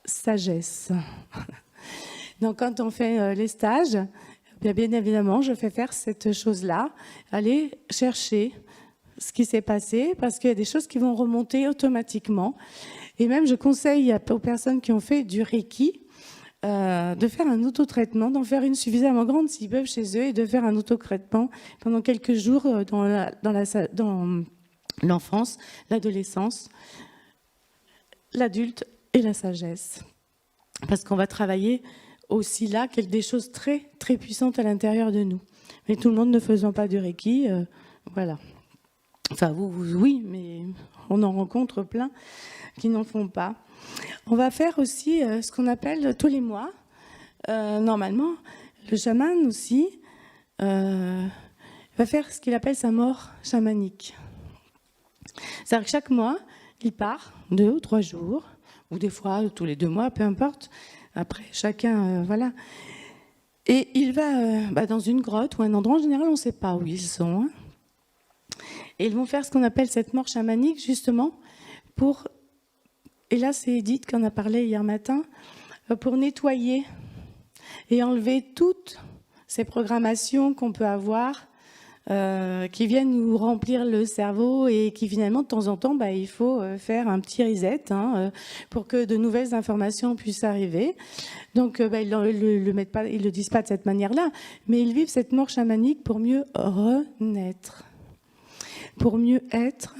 sagesse. Donc quand on fait les stages, bien évidemment, je fais faire cette chose-là, aller chercher ce qui s'est passé, parce qu'il y a des choses qui vont remonter automatiquement. Et même, je conseille aux personnes qui ont fait du Reiki de faire un autotraitement, d'en faire une suffisamment grande s'ils peuvent chez eux, et de faire un autotraitement pendant quelques jours dans l'enfance, l'adolescence, l'adulte et la sagesse. Parce qu'on va travailler aussi là des choses très, très puissantes à l'intérieur de nous. Mais tout le monde ne faisant pas du Reiki, voilà. Enfin, vous, oui, mais on en rencontre plein qui n'en font pas. On va faire aussi ce qu'on appelle tous les mois. Normalement, le chaman aussi va faire ce qu'il appelle sa mort chamanique. C'est-à-dire que chaque mois, il part 2 ou 3 jours, ou des fois tous les 2 mois, peu importe. Après, chacun, voilà. Et il va dans une grotte ou un endroit, en général, on ne sait pas où ils sont. Hein. Et ils vont faire ce qu'on appelle cette mort chamanique, justement, pour... Et là, c'est Edith qui en a parlé hier matin, pour nettoyer et enlever toutes ces programmations qu'on peut avoir, qui viennent nous remplir le cerveau et qui finalement, de temps en temps, il faut faire un petit reset pour que de nouvelles informations puissent arriver. Donc, ils le disent pas de cette manière-là, mais ils vivent cette mort chamanique pour mieux renaître, pour mieux être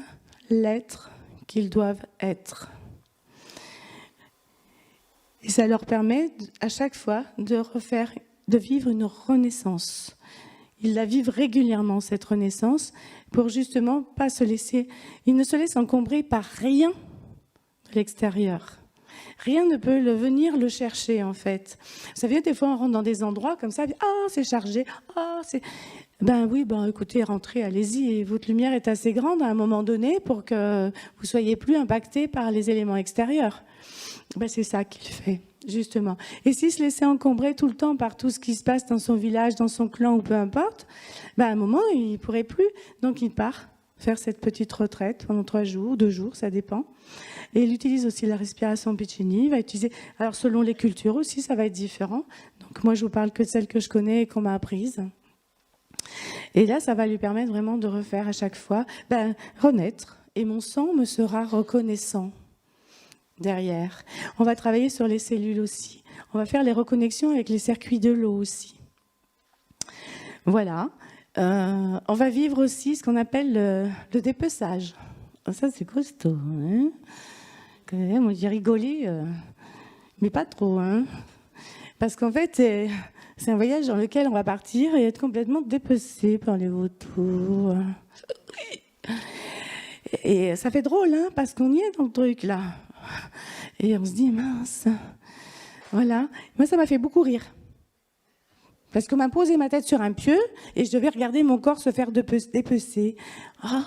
l'être qu'ils doivent être. Et ça leur permet à chaque fois de vivre une renaissance ils la vivent régulièrement, cette renaissance, pour justement pas se laisser... Ils ne se laissent encombrer par rien de l'extérieur. Rien ne peut venir le chercher, en fait. Vous savez, des fois, on rentre dans des endroits comme ça, « Ah, c'est chargé, ah, c'est... » Ben oui, écoutez, rentrez, allez-y, et votre lumière est assez grande à un moment donné pour que vous soyez plus impacté par les éléments extérieurs. Ben, c'est ça qu'il fait, justement. Et s'il se laissait encombrer tout le temps par tout ce qui se passe dans son village, dans son clan ou peu importe, ben, à un moment, il ne pourrait plus. Donc, il part faire cette petite retraite pendant 3 jours, 2 jours, ça dépend. Et il utilise aussi la respiration Piccini. Il va utiliser, alors selon les cultures aussi, ça va être différent. Donc, moi, je vous parle que de celles que je connais et qu'on m'a apprises. Et là, ça va lui permettre vraiment de refaire à chaque fois, renaître. Et mon sang me sera reconnaissant derrière. On va travailler sur les cellules aussi. On va faire les reconnexions avec les circuits de l'eau aussi. Voilà. On va vivre aussi ce qu'on appelle le dépeçage. Ça, c'est costaud. Hein, moi, j'ai rigolé, mais pas trop. Hein, parce qu'en fait, c'est un voyage dans lequel on va partir et être complètement dépecé par les vautours. Et ça fait drôle, hein, parce qu'on y est dans le truc, là. Et on se dit, mince. Voilà. Moi, ça m'a fait beaucoup rire. Parce qu'on m'a posé ma tête sur un pieu et je devais regarder mon corps se faire dépecer. Ah.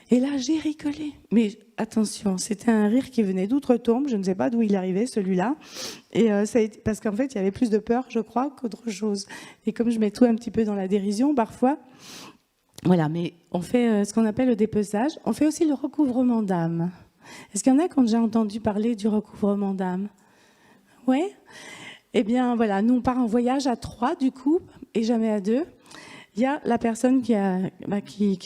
Et là, j'ai rigolé. Mais attention, c'était un rire qui venait d'outre-tombe. Je ne sais pas d'où il arrivait, celui-là. Et ça a été, parce qu'en fait, il y avait plus de peur, je crois, qu'autre chose. Et comme je mets tout un petit peu dans la dérision, parfois... Voilà, mais on fait ce qu'on appelle le dépeçage. On fait aussi le recouvrement d'âme. Est-ce qu'il y en a qui ont déjà entendu parler du recouvrement d'âme? Oui. Eh bien, voilà, nous, on part en voyage à 3, du coup, et jamais à 2. Il y a la personne qui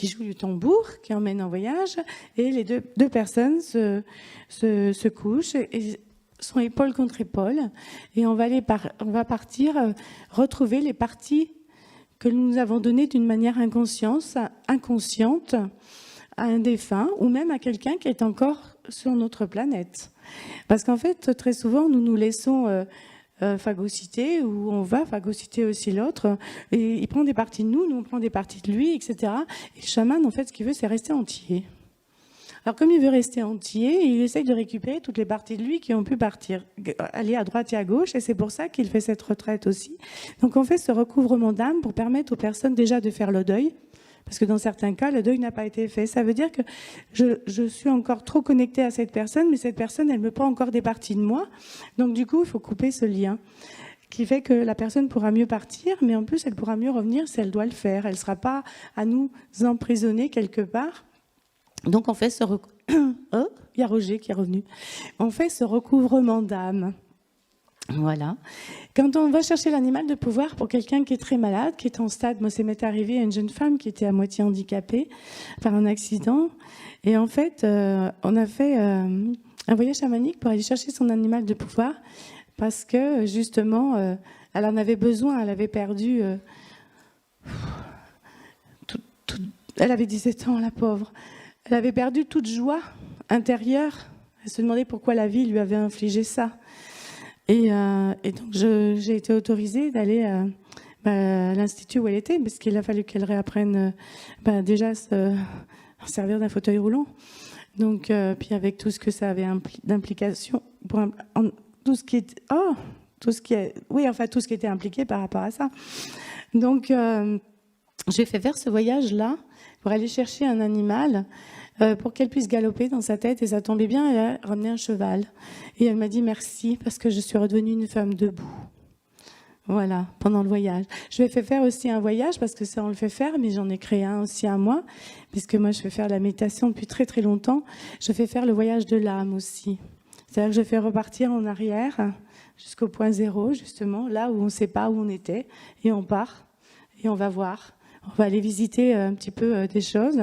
joue du tambour, qui emmène en voyage, et les deux personnes se couchent et sont épaule contre épaule. Et on va partir retrouver les parties que nous avons données d'une manière inconsciente à un défunt ou même à quelqu'un qui est encore sur notre planète. Parce qu'en fait, très souvent, nous nous laissons... phagocyté, ou on va phagocyter aussi l'autre, et il prend des parties de nous, nous on prend des parties de lui, etc. Et le chaman, en fait, ce qu'il veut, c'est rester entier. Alors, comme il veut rester entier, il essaye de récupérer toutes les parties de lui qui ont pu partir, aller à droite et à gauche, et c'est pour ça qu'il fait cette retraite aussi. Donc, on fait ce recouvrement d'âme pour permettre aux personnes déjà de faire le deuil, parce que dans certains cas, le deuil n'a pas été fait. Ça veut dire que je suis encore trop connectée à cette personne, mais cette personne, elle me prend encore des parties de moi. Donc du coup, il faut couper ce lien, qui fait que la personne pourra mieux partir, mais en plus, elle pourra mieux revenir si elle doit le faire. Elle ne sera pas à nous emprisonner quelque part. Donc on fait ce... Oh, il y a Roger qui est revenu. On fait ce recouvrement d'âme. Voilà. Quand on va chercher l'animal de pouvoir pour quelqu'un qui est très malade, qui est en stade, moi, ça m'est arrivé à une jeune femme qui était à moitié handicapée par un accident. Et en fait, on a fait un voyage chamanique pour aller chercher son animal de pouvoir parce que, justement, elle en avait besoin. Elle avait perdu... elle avait 17 ans, la pauvre. Elle avait perdu toute joie intérieure. Elle se demandait pourquoi la vie lui avait infligé ça. Et donc, j'ai été autorisée d'aller à l'institut où elle était, parce qu'il a fallu qu'elle réapprenne déjà se servir d'un fauteuil roulant. Donc, puis avec tout ce que ça avait d'implication, tout ce qui était impliqué par rapport à ça. Donc, j'ai fait faire ce voyage-là pour aller chercher un animal pour qu'elle puisse galoper dans sa tête, et ça tombait bien, elle a ramené un cheval. Et elle m'a dit merci parce que je suis redevenue une femme debout. Voilà, pendant le voyage. Je lui ai fait faire aussi un voyage parce que ça on le fait faire, mais j'en ai créé un aussi à moi, puisque moi je fais faire la méditation depuis très très longtemps. Je fais faire le voyage de l'âme aussi. C'est-à-dire que je fais repartir en arrière jusqu'au point zéro, justement, là où on ne sait pas où on était, et on part, et on va voir. On va aller visiter un petit peu des choses.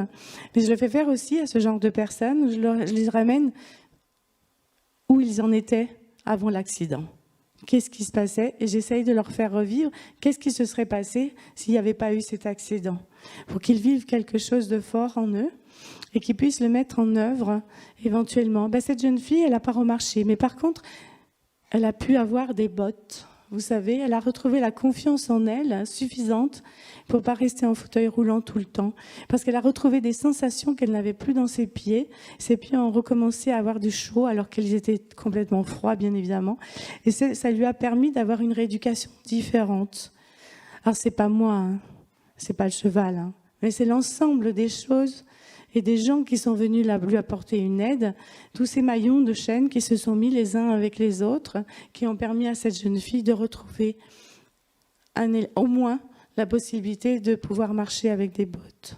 Mais je le fais faire aussi à ce genre de personnes. Je les ramène où ils en étaient avant l'accident. Qu'est-ce qui se passait? Et j'essaye de leur faire revivre qu'est-ce qui se serait passé s'il n'y avait pas eu cet accident. Pour qu'ils vivent quelque chose de fort en eux et qu'ils puissent le mettre en œuvre éventuellement. Cette jeune fille, elle n'a pas remarché. Mais par contre, elle a pu avoir des bottes vous savez, elle a retrouvé la confiance en elle suffisante pour ne pas rester en fauteuil roulant tout le temps. Parce qu'elle a retrouvé des sensations qu'elle n'avait plus dans ses pieds. Ses pieds ont recommencé à avoir du chaud alors qu'ils étaient complètement froids, bien évidemment. Et ça lui a permis d'avoir une rééducation différente. Alors, c'est pas moi, hein. C'est pas le cheval, hein. Mais c'est l'ensemble des choses et des gens qui sont venus lui apporter une aide, tous ces maillons de chaîne qui se sont mis les uns avec les autres, qui ont permis à cette jeune fille de retrouver au moins la possibilité de pouvoir marcher avec des bottes.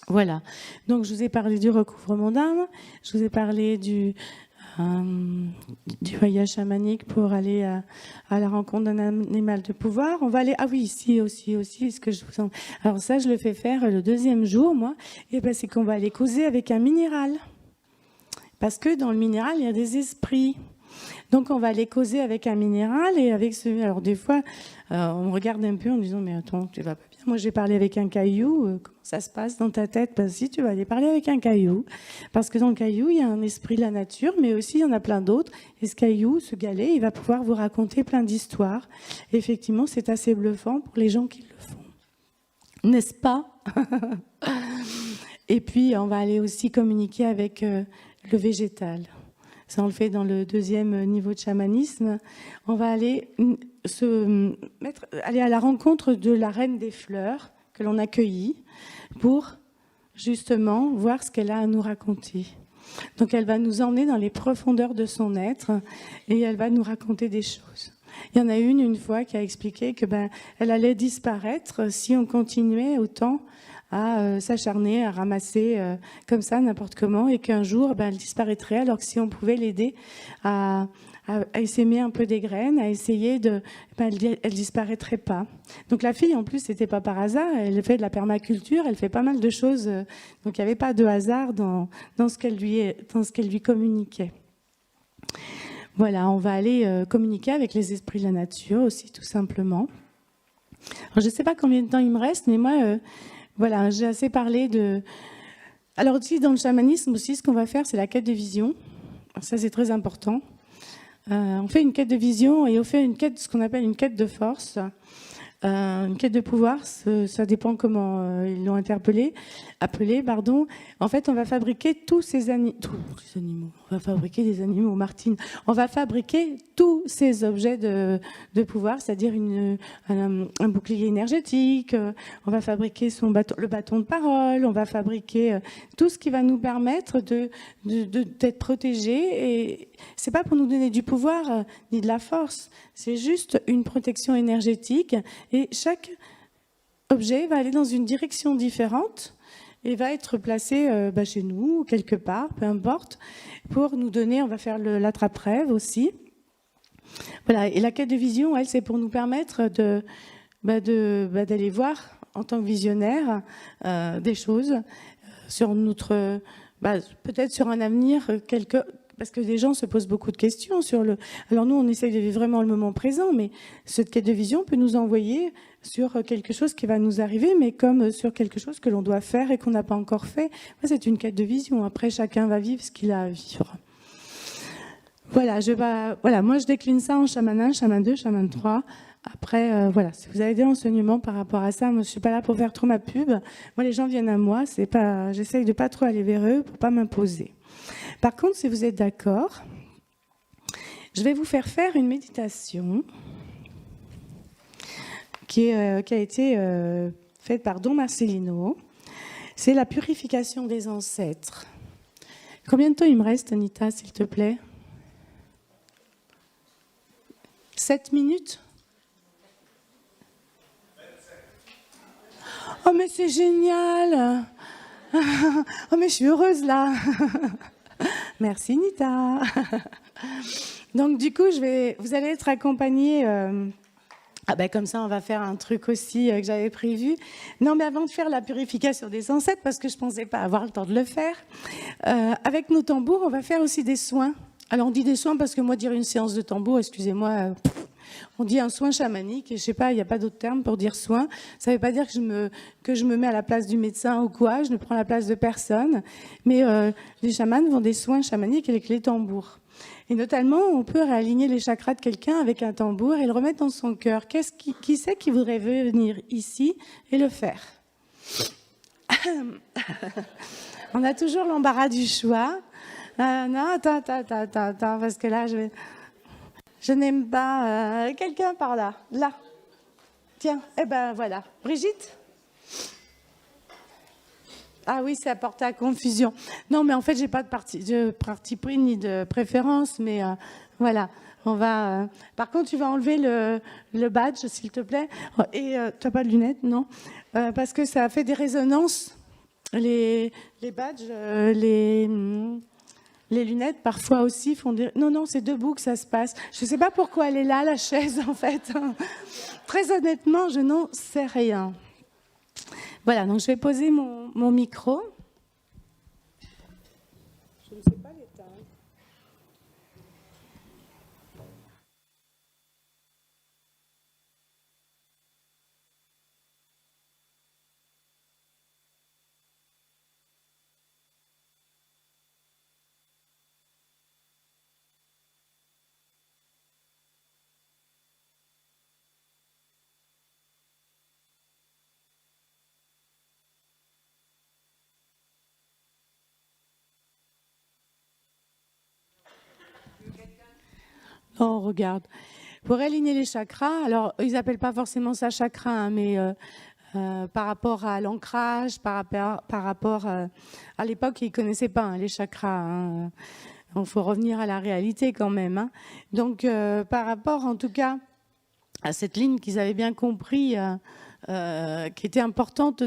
Voilà. Donc, je vous ai parlé du recouvrement d'âme, je vous ai parlé du voyage chamanique pour aller à la rencontre d'un animal de pouvoir. On va aller, ah oui, ici aussi, ce que je vous en... Alors ça, je le fais faire le 2e jour, moi, et ben, c'est qu'on va aller causer avec un minéral. Parce que dans le minéral, il y a des esprits. Donc, on va aller causer avec un minéral et avec ce... Alors, des fois, on me regarde un peu en disant, mais attends, tu vas pas bien. Moi, j'ai parlé avec un caillou. Comment ça se passe dans ta tête? Ben, si, tu vas aller parler avec un caillou. Parce que dans le caillou, il y a un esprit de la nature, mais aussi, il y en a plein d'autres. Et ce caillou, ce galet, il va pouvoir vous raconter plein d'histoires. Et effectivement, c'est assez bluffant pour les gens qui le font. N'est-ce pas? Et puis, on va aller aussi communiquer avec le végétal. Ça, on le fait dans le 2e niveau de chamanisme. On va aller aller à la rencontre de la reine des fleurs que l'on accueillit pour justement voir ce qu'elle a à nous raconter. Donc, elle va nous emmener dans les profondeurs de son être et elle va nous raconter des choses. Il y en a une fois qui a expliqué que elle allait disparaître si on continuait autant à s'acharner, à ramasser comme ça, n'importe comment, et qu'un jour, elle disparaîtrait, alors que si on pouvait l'aider à s'aimer un peu des graines, à essayer de... elle disparaîtrait pas. Donc la fille, en plus, c'était pas par hasard, elle fait de la permaculture, elle fait pas mal de choses, donc il n'y avait pas de hasard dans ce qu'elle lui communiquait. Voilà, on va aller communiquer avec les esprits de la nature aussi, tout simplement. Alors, je ne sais pas combien de temps il me reste, mais moi... Voilà, j'ai assez parlé de... Alors aussi, dans le chamanisme aussi, ce qu'on va faire, c'est la quête de vision. Ça, c'est très important. On fait une quête de vision et on fait ce qu'on appelle une quête de force, une quête de pouvoir. Ça dépend comment ils l'ont appelé. En fait, on va fabriquer tous ces animaux. On va fabriquer des animaux, Martine. On va fabriquer tous ces objets de pouvoir, c'est-à-dire un bouclier énergétique. On va fabriquer le bâton de parole. On va fabriquer tout ce qui va nous permettre d'être protégés. Et c'est pas pour nous donner du pouvoir ni de la force. C'est juste une protection énergétique. Et chaque objet va aller dans une direction différente et va être placé chez nous, quelque part, peu importe, pour nous donner, on va faire l'attrape-rêve aussi. Voilà, et la quête de vision, elle, c'est pour nous permettre d'aller voir, en tant que visionnaire, des choses sur notre... peut-être sur un avenir, parce que des gens se posent beaucoup de questions sur le... Alors nous, on essaye de vivre vraiment le moment présent, mais cette quête de vision peut nous envoyer sur quelque chose qui va nous arriver, mais comme sur quelque chose que l'on doit faire et qu'on n'a pas encore fait. C'est une quête de vision. Après, chacun va vivre ce qu'il a à vivre. Voilà, moi je décline ça en chaman 1, chaman 2, chaman 3. Après, si vous avez des renseignements par rapport à ça, moi je suis pas là pour faire trop ma pub. Moi, les gens viennent à moi, j'essaye de pas trop aller vers eux pour pas m'imposer. Par contre, si vous êtes d'accord, je vais vous faire une méditation qui a été faite par Don Marcelino. C'est la purification des ancêtres. Combien de temps il me reste, Anita, s'il te plaît? 7 minutes? Oh, mais c'est génial! Oh, mais je suis heureuse, là! Merci, Nita! Donc, du coup, vous allez être accompagnés... comme ça, on va faire un truc aussi que j'avais prévu. Non, mais avant de faire la purification des ancêtres, parce que je ne pensais pas avoir le temps de le faire, avec nos tambours, on va faire aussi des soins. Alors, on dit des soins parce que moi, dire une séance de tambour, excusez-moi, on dit un soin chamanique, et je ne sais pas, il n'y a pas d'autre terme pour dire soin. Ça ne veut pas dire que je me mets à la place du médecin ou quoi, je ne prends la place de personne. Mais les chamans font des soins chamaniques avec les tambours. Et notamment, on peut réaligner les chakras de quelqu'un avec un tambour et le remettre dans son cœur. Qui c'est qui voudrait venir ici et le faire? On a toujours l'embarras du choix. Non, attends, parce que là, je n'aime pas quelqu'un par là. Là. Tiens, eh ben voilà. Brigitte? Ah oui, ça porte à confusion. Non, mais en fait, j'ai pas de parti pris ni de préférence, mais voilà. On va. Par contre, tu vas enlever le badge, s'il te plaît. Et tu n'as pas de lunettes, non? Parce que ça fait des résonances. Les badges, les lunettes, parfois aussi, font des... Non, c'est debout que ça se passe. Je ne sais pas pourquoi elle est là, la chaise, en fait. Très honnêtement, je n'en sais rien. Voilà, donc je vais poser mon micro. Je ne sais pas l'éteindre. Oh, regarde. Pour aligner les chakras, alors ils n'appellent pas forcément ça chakra, hein, mais par rapport à l'ancrage, par rapport à l'époque, ils ne connaissaient pas les chakras. Hein. Il faut revenir à la réalité quand même. Hein. Donc, par rapport en tout cas à cette ligne qu'ils avaient bien compris, qui était importante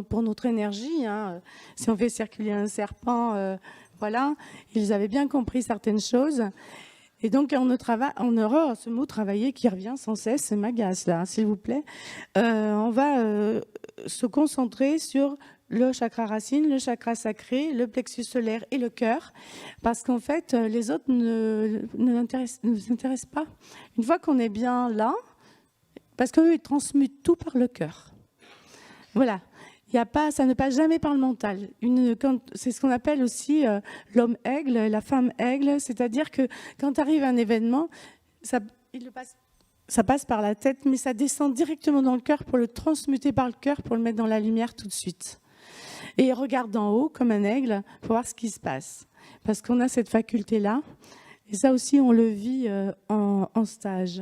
pour notre énergie. Hein. Si on fait circuler un serpent, voilà, ils avaient bien compris certaines choses. Et donc, on aura ce mot « travailler » qui revient sans cesse, ça m'agace là, s'il vous plaît. On va se concentrer sur le chakra racine, le chakra sacré, le plexus solaire et le cœur, parce qu'en fait, les autres ne nous intéressent pas. Une fois qu'on est bien là, parce qu'eux, ils transmutent tout par le cœur. Voilà. Ça ne passe jamais par le mental. C'est ce qu'on appelle aussi l'homme aigle, la femme aigle, c'est-à-dire que quand arrive un événement, ça passe par la tête, mais ça descend directement dans le cœur pour le transmuter par le cœur, pour le mettre dans la lumière tout de suite. Et il regarde d'en haut comme un aigle pour voir ce qui se passe. Parce qu'on a cette faculté-là. Et ça aussi, on le vit en stage.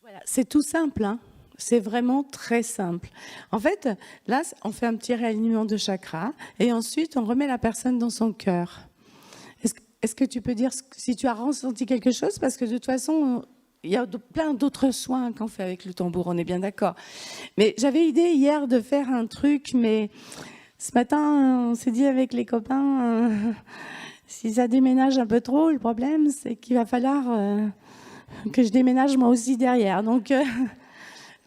Voilà, c'est tout simple, hein. C'est vraiment très simple. En fait, là, on fait un petit réalignement de chakras et ensuite, on remet la personne dans son cœur. Est-ce que tu peux dire si tu as ressenti quelque chose? Parce que de toute façon, il y a plein d'autres soins qu'on fait avec le tambour, on est bien d'accord. Mais j'avais idée hier de faire un truc, mais ce matin, on s'est dit avec les copains, si ça déménage un peu trop, le problème, c'est qu'il va falloir... que je déménage moi aussi derrière. Donc,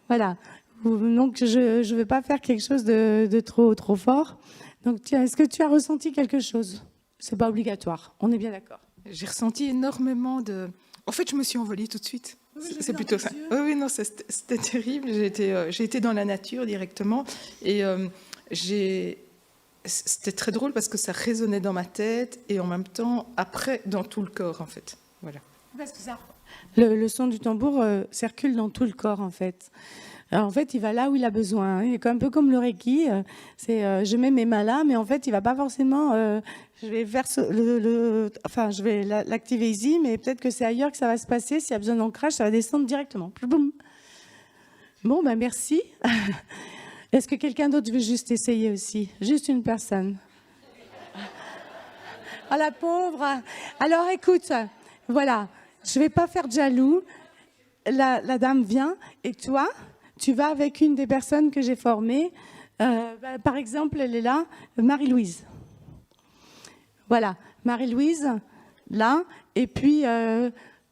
voilà. Donc, je ne veux pas faire quelque chose de trop fort. Donc, tiens, est-ce que tu as ressenti quelque chose? Ce n'est pas obligatoire. On est bien d'accord. J'ai ressenti énormément de... En fait, je me suis envolée tout de suite. Oui, c'est plutôt ça. Oui, non, c'était terrible. J'ai été dans la nature directement. Et c'était très drôle parce que ça résonnait dans ma tête et en même temps, après, dans tout le corps, en fait. Voilà. Parce que ça... Le son du tambour circule dans tout le corps, en fait. Alors, en fait, il va là où il a besoin. Il est un peu comme le Reiki. Je mets mes mains là, mais en fait, il ne va pas forcément... je vais faire je vais l'activer ici, mais peut-être que c'est ailleurs que ça va se passer. S'il y a besoin d'ancrage, ça va descendre directement. Boum. Bon, ben merci. Est-ce que quelqu'un d'autre veut juste essayer aussi? Juste une personne. Ah, la pauvre. Alors, écoute, voilà. Je ne vais pas faire de jaloux. la dame vient et toi, tu vas avec une des personnes que j'ai formées. Par exemple, elle est là, Marie-Louise. Voilà, Marie-Louise, là. Et puis,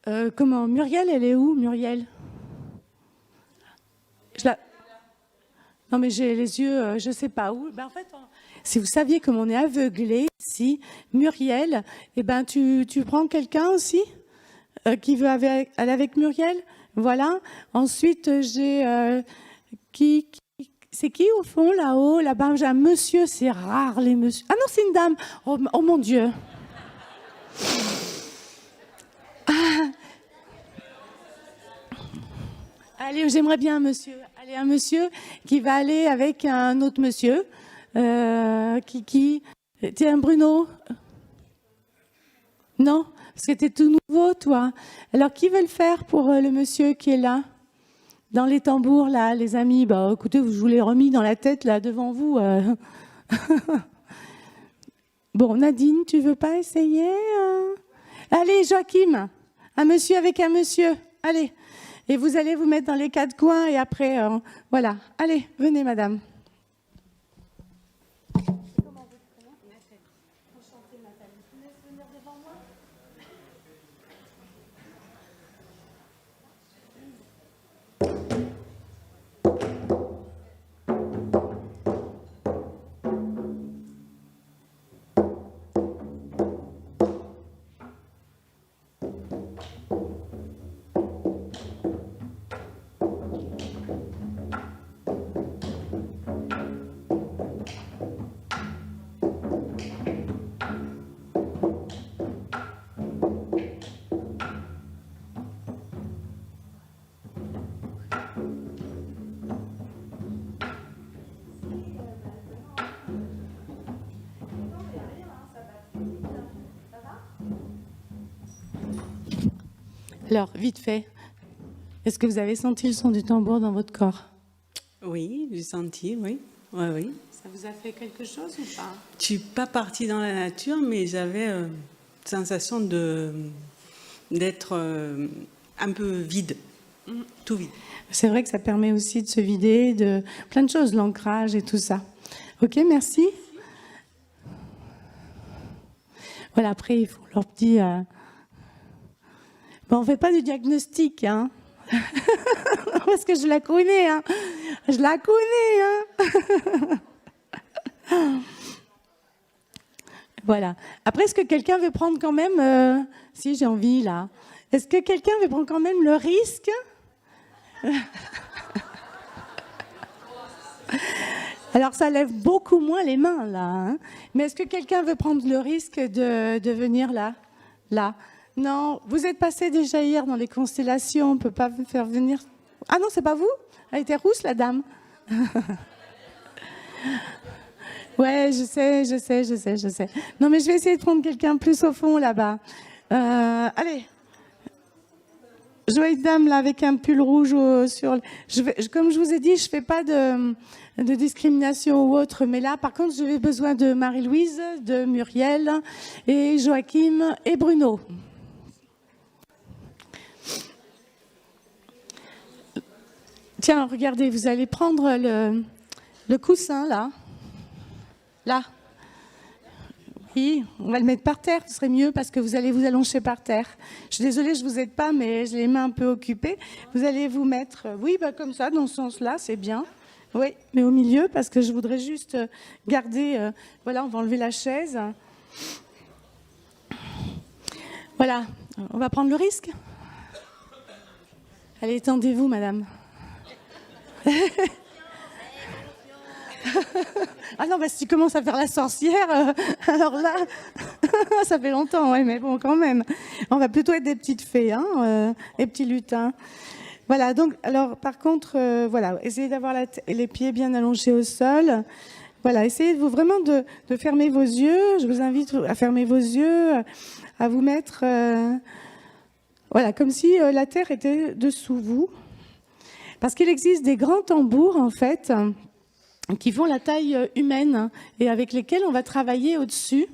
Muriel, elle est où, Muriel? Non, mais j'ai les yeux, je ne sais pas où. En fait, si vous saviez comme on est aveuglé ici, Muriel, tu prends quelqu'un aussi qui veut aller avec Muriel. Voilà. Ensuite, j'ai... c'est qui au fond, là-haut? Là-bas, j'ai un monsieur, c'est rare les messieurs. Ah non, c'est une dame. Oh mon Dieu. Allez, j'aimerais bien un monsieur. Allez, un monsieur qui va aller avec un autre monsieur. Tiens, Bruno. Non, parce que t'es tout nouveau, toi. Alors, qui veut le faire pour le monsieur qui est là? Dans les tambours, là, les amis. Écoutez, je vous l'ai remis dans la tête, là, devant vous. Bon, Nadine, tu veux pas essayer? Allez, Joachim, un monsieur avec un monsieur. Allez. Et vous allez vous mettre dans les quatre coins et après, voilà. Allez, venez, madame. Comment vous prénom? Enchantée, Nathalie. Tu me laisses venir devant moi? Alors, vite fait, est-ce que vous avez senti le son du tambour dans votre corps? Oui, j'ai senti, oui. Ouais, oui. Ça vous a fait quelque chose ou pas? Je suis pas partie dans la nature, mais j'avais sensation d'être un peu vide, tout vide. C'est vrai que ça permet aussi de se vider de plein de choses, l'ancrage et tout ça. Ok, merci. Voilà, après, il faut leur petit... on ne fait pas du diagnostic, hein. Parce que je la connais, hein. Je la connais, hein. Voilà. Après, est-ce que quelqu'un veut prendre quand même... Si, j'ai envie, là. Est-ce que quelqu'un veut prendre quand même le risque? Alors, ça lève beaucoup moins les mains, là. Hein. Mais est-ce que quelqu'un veut prendre le risque de venir là? Là. Non, vous êtes passé déjà hier dans les constellations, on ne peut pas vous faire venir... Ah non, c'est pas vous? Elle était rousse, la dame. Ouais, je sais. Non, mais je vais essayer de prendre quelqu'un plus au fond, là-bas. Allez. Jolie dame, là, avec un pull rouge sur... Comme je vous ai dit, je ne fais pas de discrimination ou autre, mais là, par contre, j'avais besoin de Marie-Louise, de Muriel, et Joachim et Bruno. Tiens, regardez, vous allez prendre le coussin, là. Là. Oui, on va le mettre par terre, ce serait mieux parce que vous allez vous allonger par terre. Je suis désolée, je ne vous aide pas, mais j'ai les mains un peu occupées. Vous allez vous mettre, oui, comme ça, dans ce sens-là, c'est bien. Oui, mais au milieu, parce que je voudrais juste garder... voilà, on va enlever la chaise. Voilà, on va prendre le risque. Allez, tendez-vous, madame. Ah non, si tu commences à faire la sorcière, alors là, ça fait longtemps, ouais, mais bon, quand même. On va plutôt être des petites fées, hein, des petits lutins. Voilà, donc, alors, par contre, voilà, essayez d'avoir les pieds bien allongés au sol. Voilà, essayez vraiment de fermer vos yeux. Je vous invite à fermer vos yeux, à vous mettre, voilà, comme si la terre était dessous vous. Parce qu'il existe des grands tambours, en fait, qui font la taille humaine et avec lesquels on va travailler au-dessus.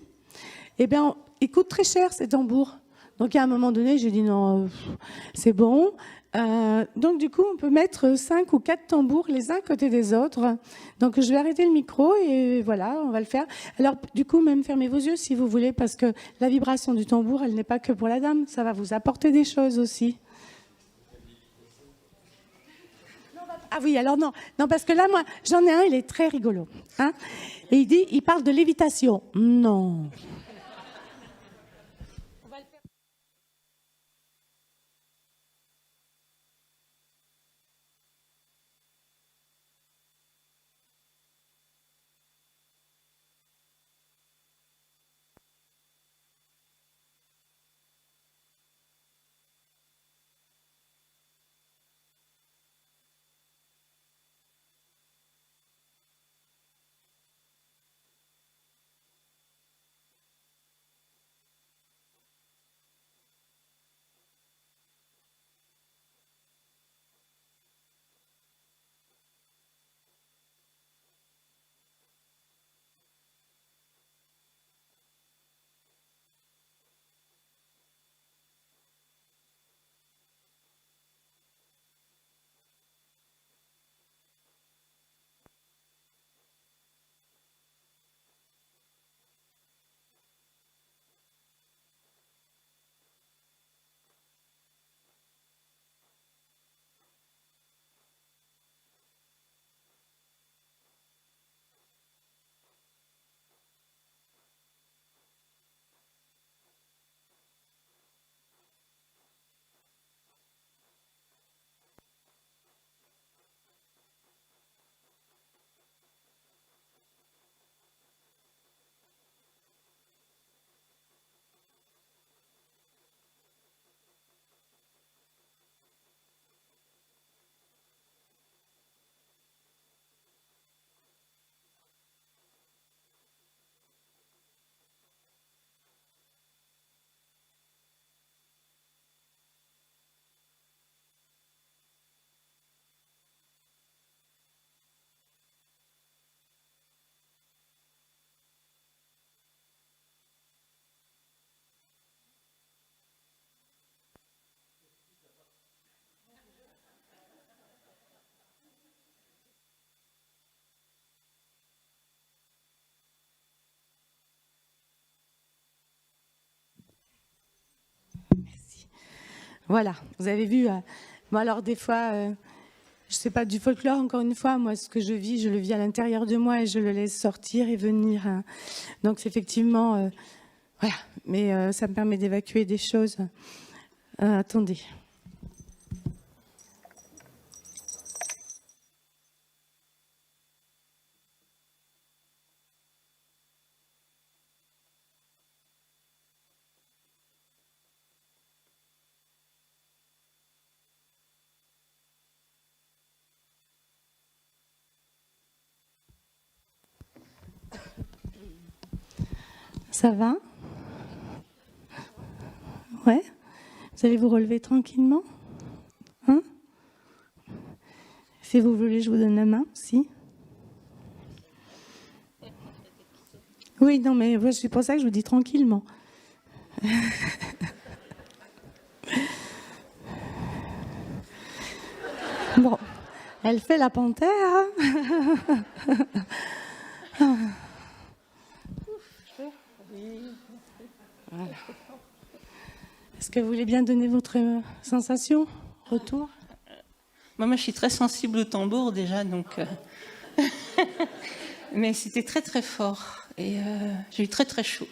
Eh bien, ils coûtent très cher, ces tambours. Donc, à un moment donné, j'ai dit non, c'est bon. Donc du coup, on peut mettre 5 ou 4 tambours les uns à côté des autres. Donc je vais arrêter le micro et voilà, on va le faire. Alors du coup, même fermez vos yeux si vous voulez, parce que la vibration du tambour, elle n'est pas que pour la dame, ça va vous apporter des choses aussi. Ah oui, alors non, parce que là, moi, j'en ai un, il est très rigolo. Hein, et il parle de lévitation. Non. Voilà, vous avez vu. Bon, alors des fois, je sais pas, du folklore, encore une fois, moi, ce que je le vis à l'intérieur de moi et je le laisse sortir et venir. Hein. Donc, c'est effectivement, voilà, mais ça me permet d'évacuer des choses. Attendez. Ça va? Ouais? Vous allez vous relever tranquillement? Hein? Si vous voulez, je vous donne la main aussi. Oui, non, mais c'est pour ça que je vous dis tranquillement. Bon, elle fait la panthère. Hein. Voilà. Est-ce que vous voulez bien donner votre sensation, retour? Moi, je suis très sensible au tambour déjà, donc. Mais c'était très très fort et j'ai eu très très chaud.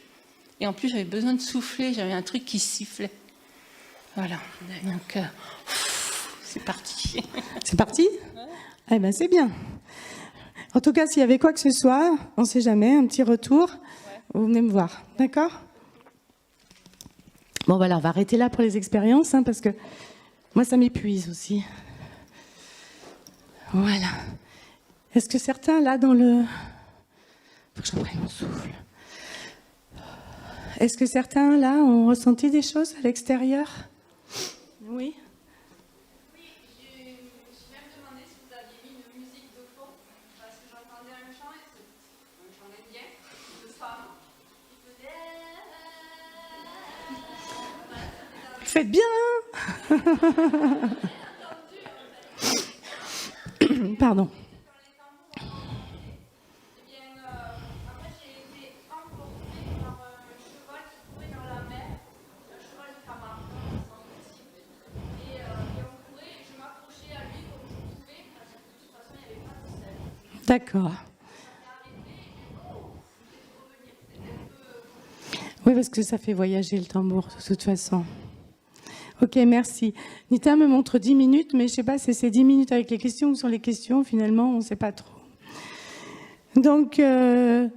Et en plus, j'avais besoin de souffler, j'avais un truc qui sifflait. Voilà. Donc, c'est parti. C'est parti? Ouais. Eh bien, c'est bien. En tout cas, s'il y avait quoi que ce soit, on ne sait jamais, un petit retour, ouais. Vous venez me voir. D'accord? Bon, voilà, on va arrêter là pour les expériences, hein, parce que moi, ça m'épuise aussi. Voilà. Est-ce que certains, là, dans le... Faut que je reprenne mon souffle. Est-ce que certains, là, ont ressenti des choses à l'extérieur? Oui. Oui, je me suis même demandé si vous aviez mis une musique de fond, parce que j'entendais un chant et un chant indien, de femme, qui faisait... Faites bien, hein. Pardon. Après, j'ai été emportée par un cheval qui courait dans la mer, un cheval de Camargue, semble-t-il. Et on courait, et je m'accrochais à lui comme je pouvais, parce que de toute façon, il n'y avait pas de sel. D'accord. Oui, parce que ça fait voyager le tambour, de toute façon. Ok, merci. Nita me montre 10 minutes, mais je ne sais pas si c'est 10 minutes avec les questions ou sans les questions. Finalement, on ne sait pas trop. Donc je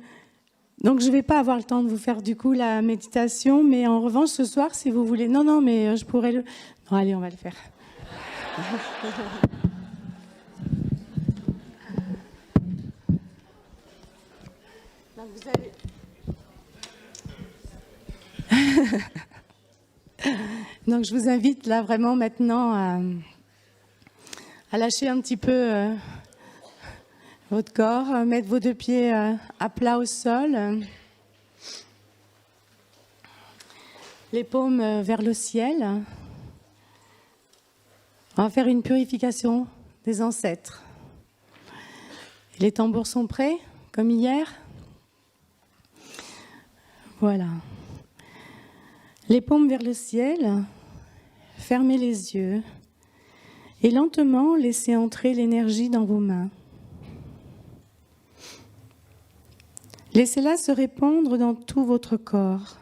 ne vais pas avoir le temps de vous faire du coup la méditation, mais en revanche, ce soir, si vous voulez... Non, mais je pourrais le... Non, allez, on va le faire. Donc, vous avez... Donc, je vous invite là vraiment maintenant à lâcher un petit peu votre corps, mettre vos deux pieds à plat au sol, les paumes vers le ciel. On va faire une purification des ancêtres. Les tambours sont prêts, comme hier. Voilà. Les paumes vers le ciel, fermez les yeux et lentement laissez entrer l'énergie dans vos mains. Laissez-la se répandre dans tout votre corps.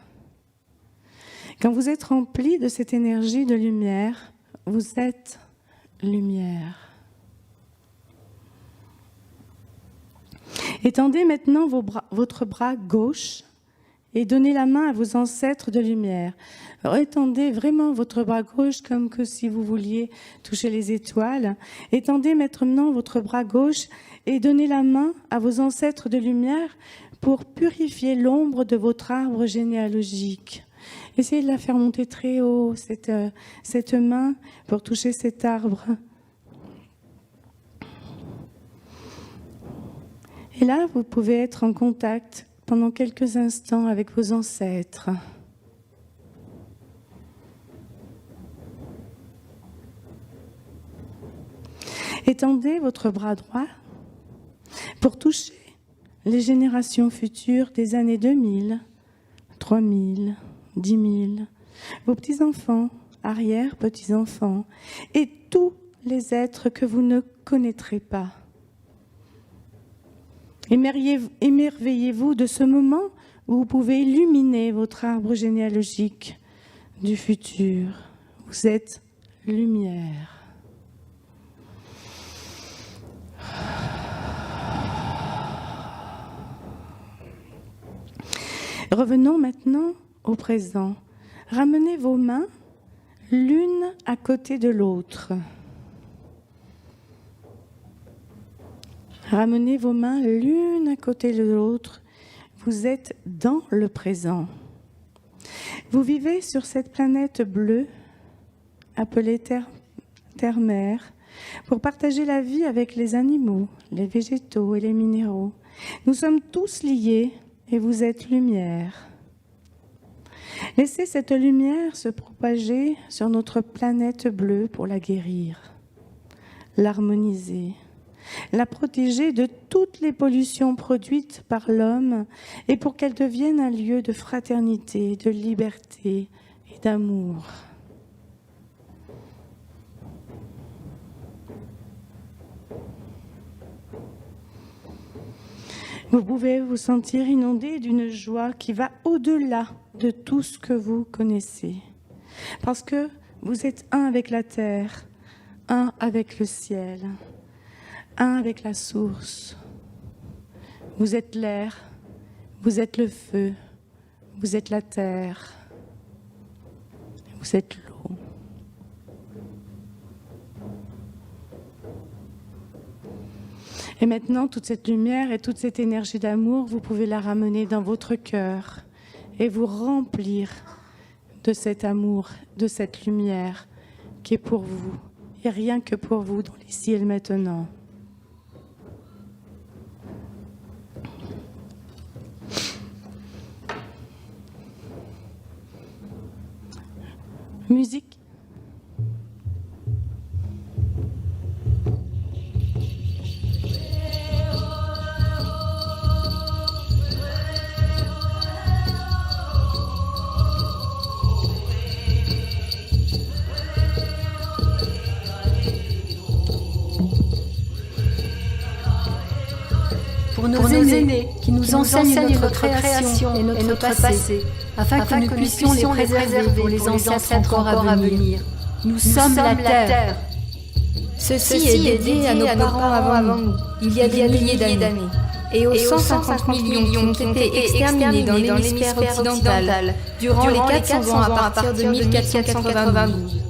Quand vous êtes rempli de cette énergie de lumière, vous êtes lumière. Étendez maintenant votre bras gauche et donnez la main à vos ancêtres de lumière. Alors, étendez vraiment votre bras gauche comme que si vous vouliez toucher les étoiles. Étendez maintenant votre bras gauche et donnez la main à vos ancêtres de lumière pour purifier l'ombre de votre arbre généalogique. Essayez de la faire monter très haut, cette main, pour toucher cet arbre. Et là, vous pouvez être en contact pendant quelques instants avec vos ancêtres. Étendez votre bras droit pour toucher les générations futures des années 2000, 3000, 10 000, vos petits-enfants, arrière-petits-enfants et tous les êtres que vous ne connaîtrez pas. Émerveillez-vous de ce moment où vous pouvez illuminer votre arbre généalogique du futur. Vous êtes lumière. Revenons maintenant au présent. Ramenez vos mains l'une à côté de l'autre. Ramenez vos mains l'une à côté de l'autre. Vous êtes dans le présent. Vous vivez sur cette planète bleue, appelée Terre-Mère, pour partager la vie avec les animaux, les végétaux et les minéraux. Nous sommes tous liés et vous êtes lumière. Laissez cette lumière se propager sur notre planète bleue pour la guérir, l'harmoniser, la protéger de toutes les pollutions produites par l'homme et pour qu'elle devienne un lieu de fraternité, de liberté et d'amour. Vous pouvez vous sentir inondé d'une joie qui va au-delà de tout ce que vous connaissez. Parce que vous êtes un avec la terre, un avec le ciel, un avec la source. Vous êtes l'air, vous êtes le feu, vous êtes la terre, vous êtes l'eau. Et maintenant, toute cette lumière et toute cette énergie d'amour, vous pouvez la ramener dans votre cœur et vous remplir de cet amour, de cette lumière qui est pour vous et rien que pour vous dans l'ici et le maintenant. Musique. pour nos aînés qui nous enseignent notre création et notre passé, afin que nous puissions les préserver pour les ancêtres encore à venir. Nous sommes la Terre. Ceci est dédié à nos parents avant nous, il y a des milliers d'années, et aux 150 millions qui ont été exterminés dans l'hémisphère occidental durant les 400 ans à partir de 1492.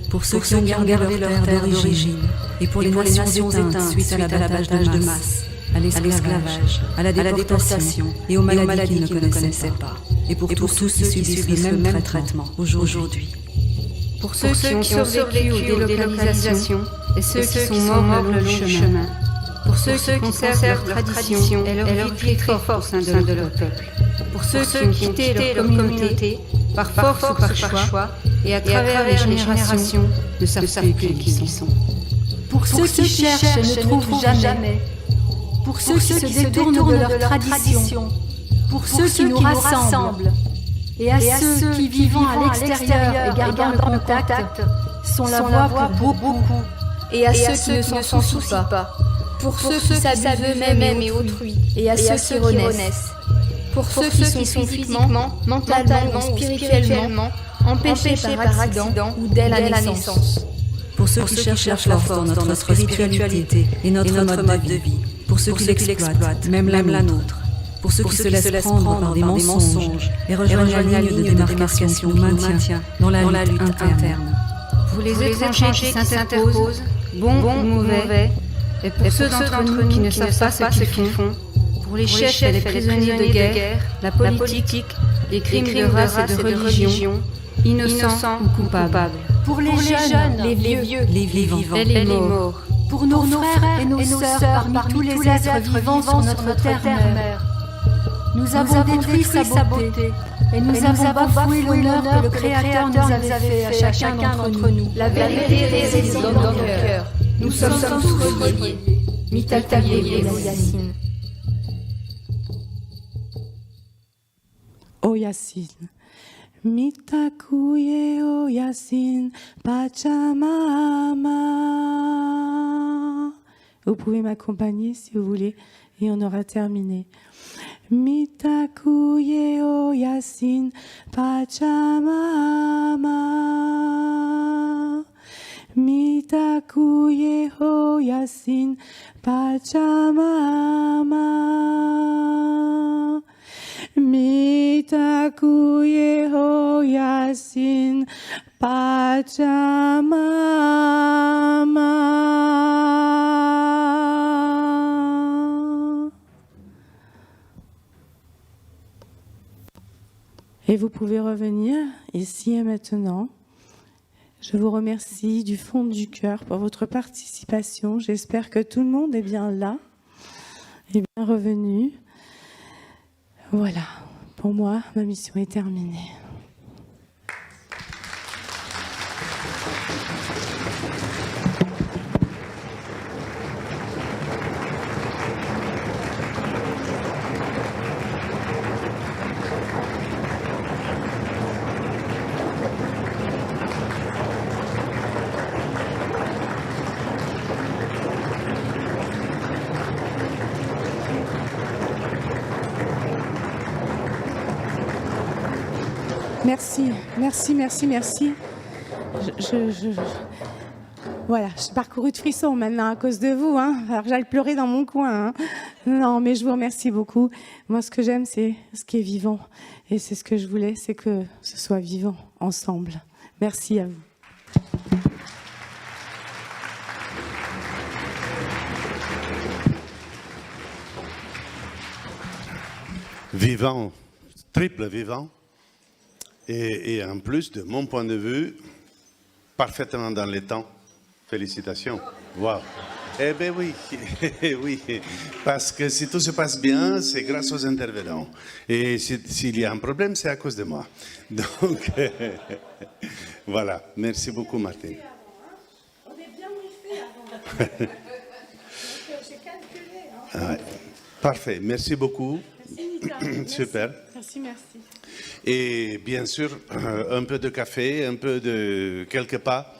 Pour ceux qui ont gardé leur terre d'origine, et pour les nations éteintes suite à l'abattage de masse, à l'esclavage, à la déportation et aux maladies qu'ils ne connaissaient pas, et pour tous ceux qui subissent le même traitement aujourd'hui. Pour ceux qui ont survécu aux délocalisations et ceux qui sont morts le long du chemin. Pour ceux qui conservent leur tradition et leur vie très forte au sein de leur peuple. Pour ceux qui ont quitté leur communauté par force ou par choix et à travers les générations ne savent plus qui ils sont. Pour ceux qui cherchent et ne trouvent jamais. Pour ceux qui se détournent de leur tradition. Pour ceux qui nous rassemblent. Et à ceux qui, vivant à l'extérieur et gardant le contact, sont la voie pour beaucoup. Et à ceux qui ne s'en soucient pas. Pour ceux qui s'abusent eux-mêmes et autrui. Et à ceux qui renaissent. Pour ceux qui sont physiquement, mentalement ou spirituellement empêchés par accident ou dès la naissance. Pour ceux qui cherchent la force dans notre spiritualité et notre mode de vie. Pour ceux qui l'exploitent, même la nôtre. Pour ceux qui se laissent prendre par des mensonges et rejoignent la ligne de démarcation qui nous maintient dans la lutte interne. Pour les étrangers qui s'interposent, bons ou mauvais, et pour ceux d'entre nous qui ne savent pas ce qu'ils font, pour les chefs et les prisonniers de guerre, la politique, les crimes de race et de religion, innocents ou coupables. Pour les jeunes, les vieux, les vivants et les morts. Pour nos frères et nos sœurs parmi tous les êtres vivants sur notre terre-mère. Nous avons détruit sa beauté et nous avons bafoué l'honneur que le Créateur nous avait fait à chacun d'entre nous. La vérité réside dans nos cœurs. Nous sommes tous reliés. Mitataye et Yacine. O Yacine. Mitakuye o Yacine, Pachamama. Vous pouvez m'accompagner si vous voulez et on aura terminé. Mitakuye o Yacine, Pachamama. Mitakuye o Yacine, Pachamama. Mitakuye o Yacine, Pachamama. Et vous pouvez revenir ici et maintenant. Je vous remercie du fond du cœur pour votre participation. J'espère que tout le monde est bien là, est bien revenu. Voilà, pour moi, ma mission est terminée. Merci. Voilà, j'ai parcouru de frissons maintenant à cause de vous. Alors j'allais pleurer dans mon coin. Non, mais je vous remercie beaucoup. Moi, ce que j'aime, c'est ce qui est vivant. Et c'est ce que je voulais, c'est que ce soit vivant ensemble. Merci à vous. Vivant, triple vivant. Et en plus, de mon point de vue, parfaitement dans les temps. Félicitations. Waouh. Eh bien oui, oui, parce que si tout se passe bien, c'est grâce aux intervenants. Et s'il y a un problème, c'est à cause de moi. Donc, voilà. Merci beaucoup, Martine. On est bien briefé avant. J'ai calculé. Ouais. Parfait. Merci beaucoup. Merci, super. Merci. Et bien sûr, un peu de café, un peu de quelques pas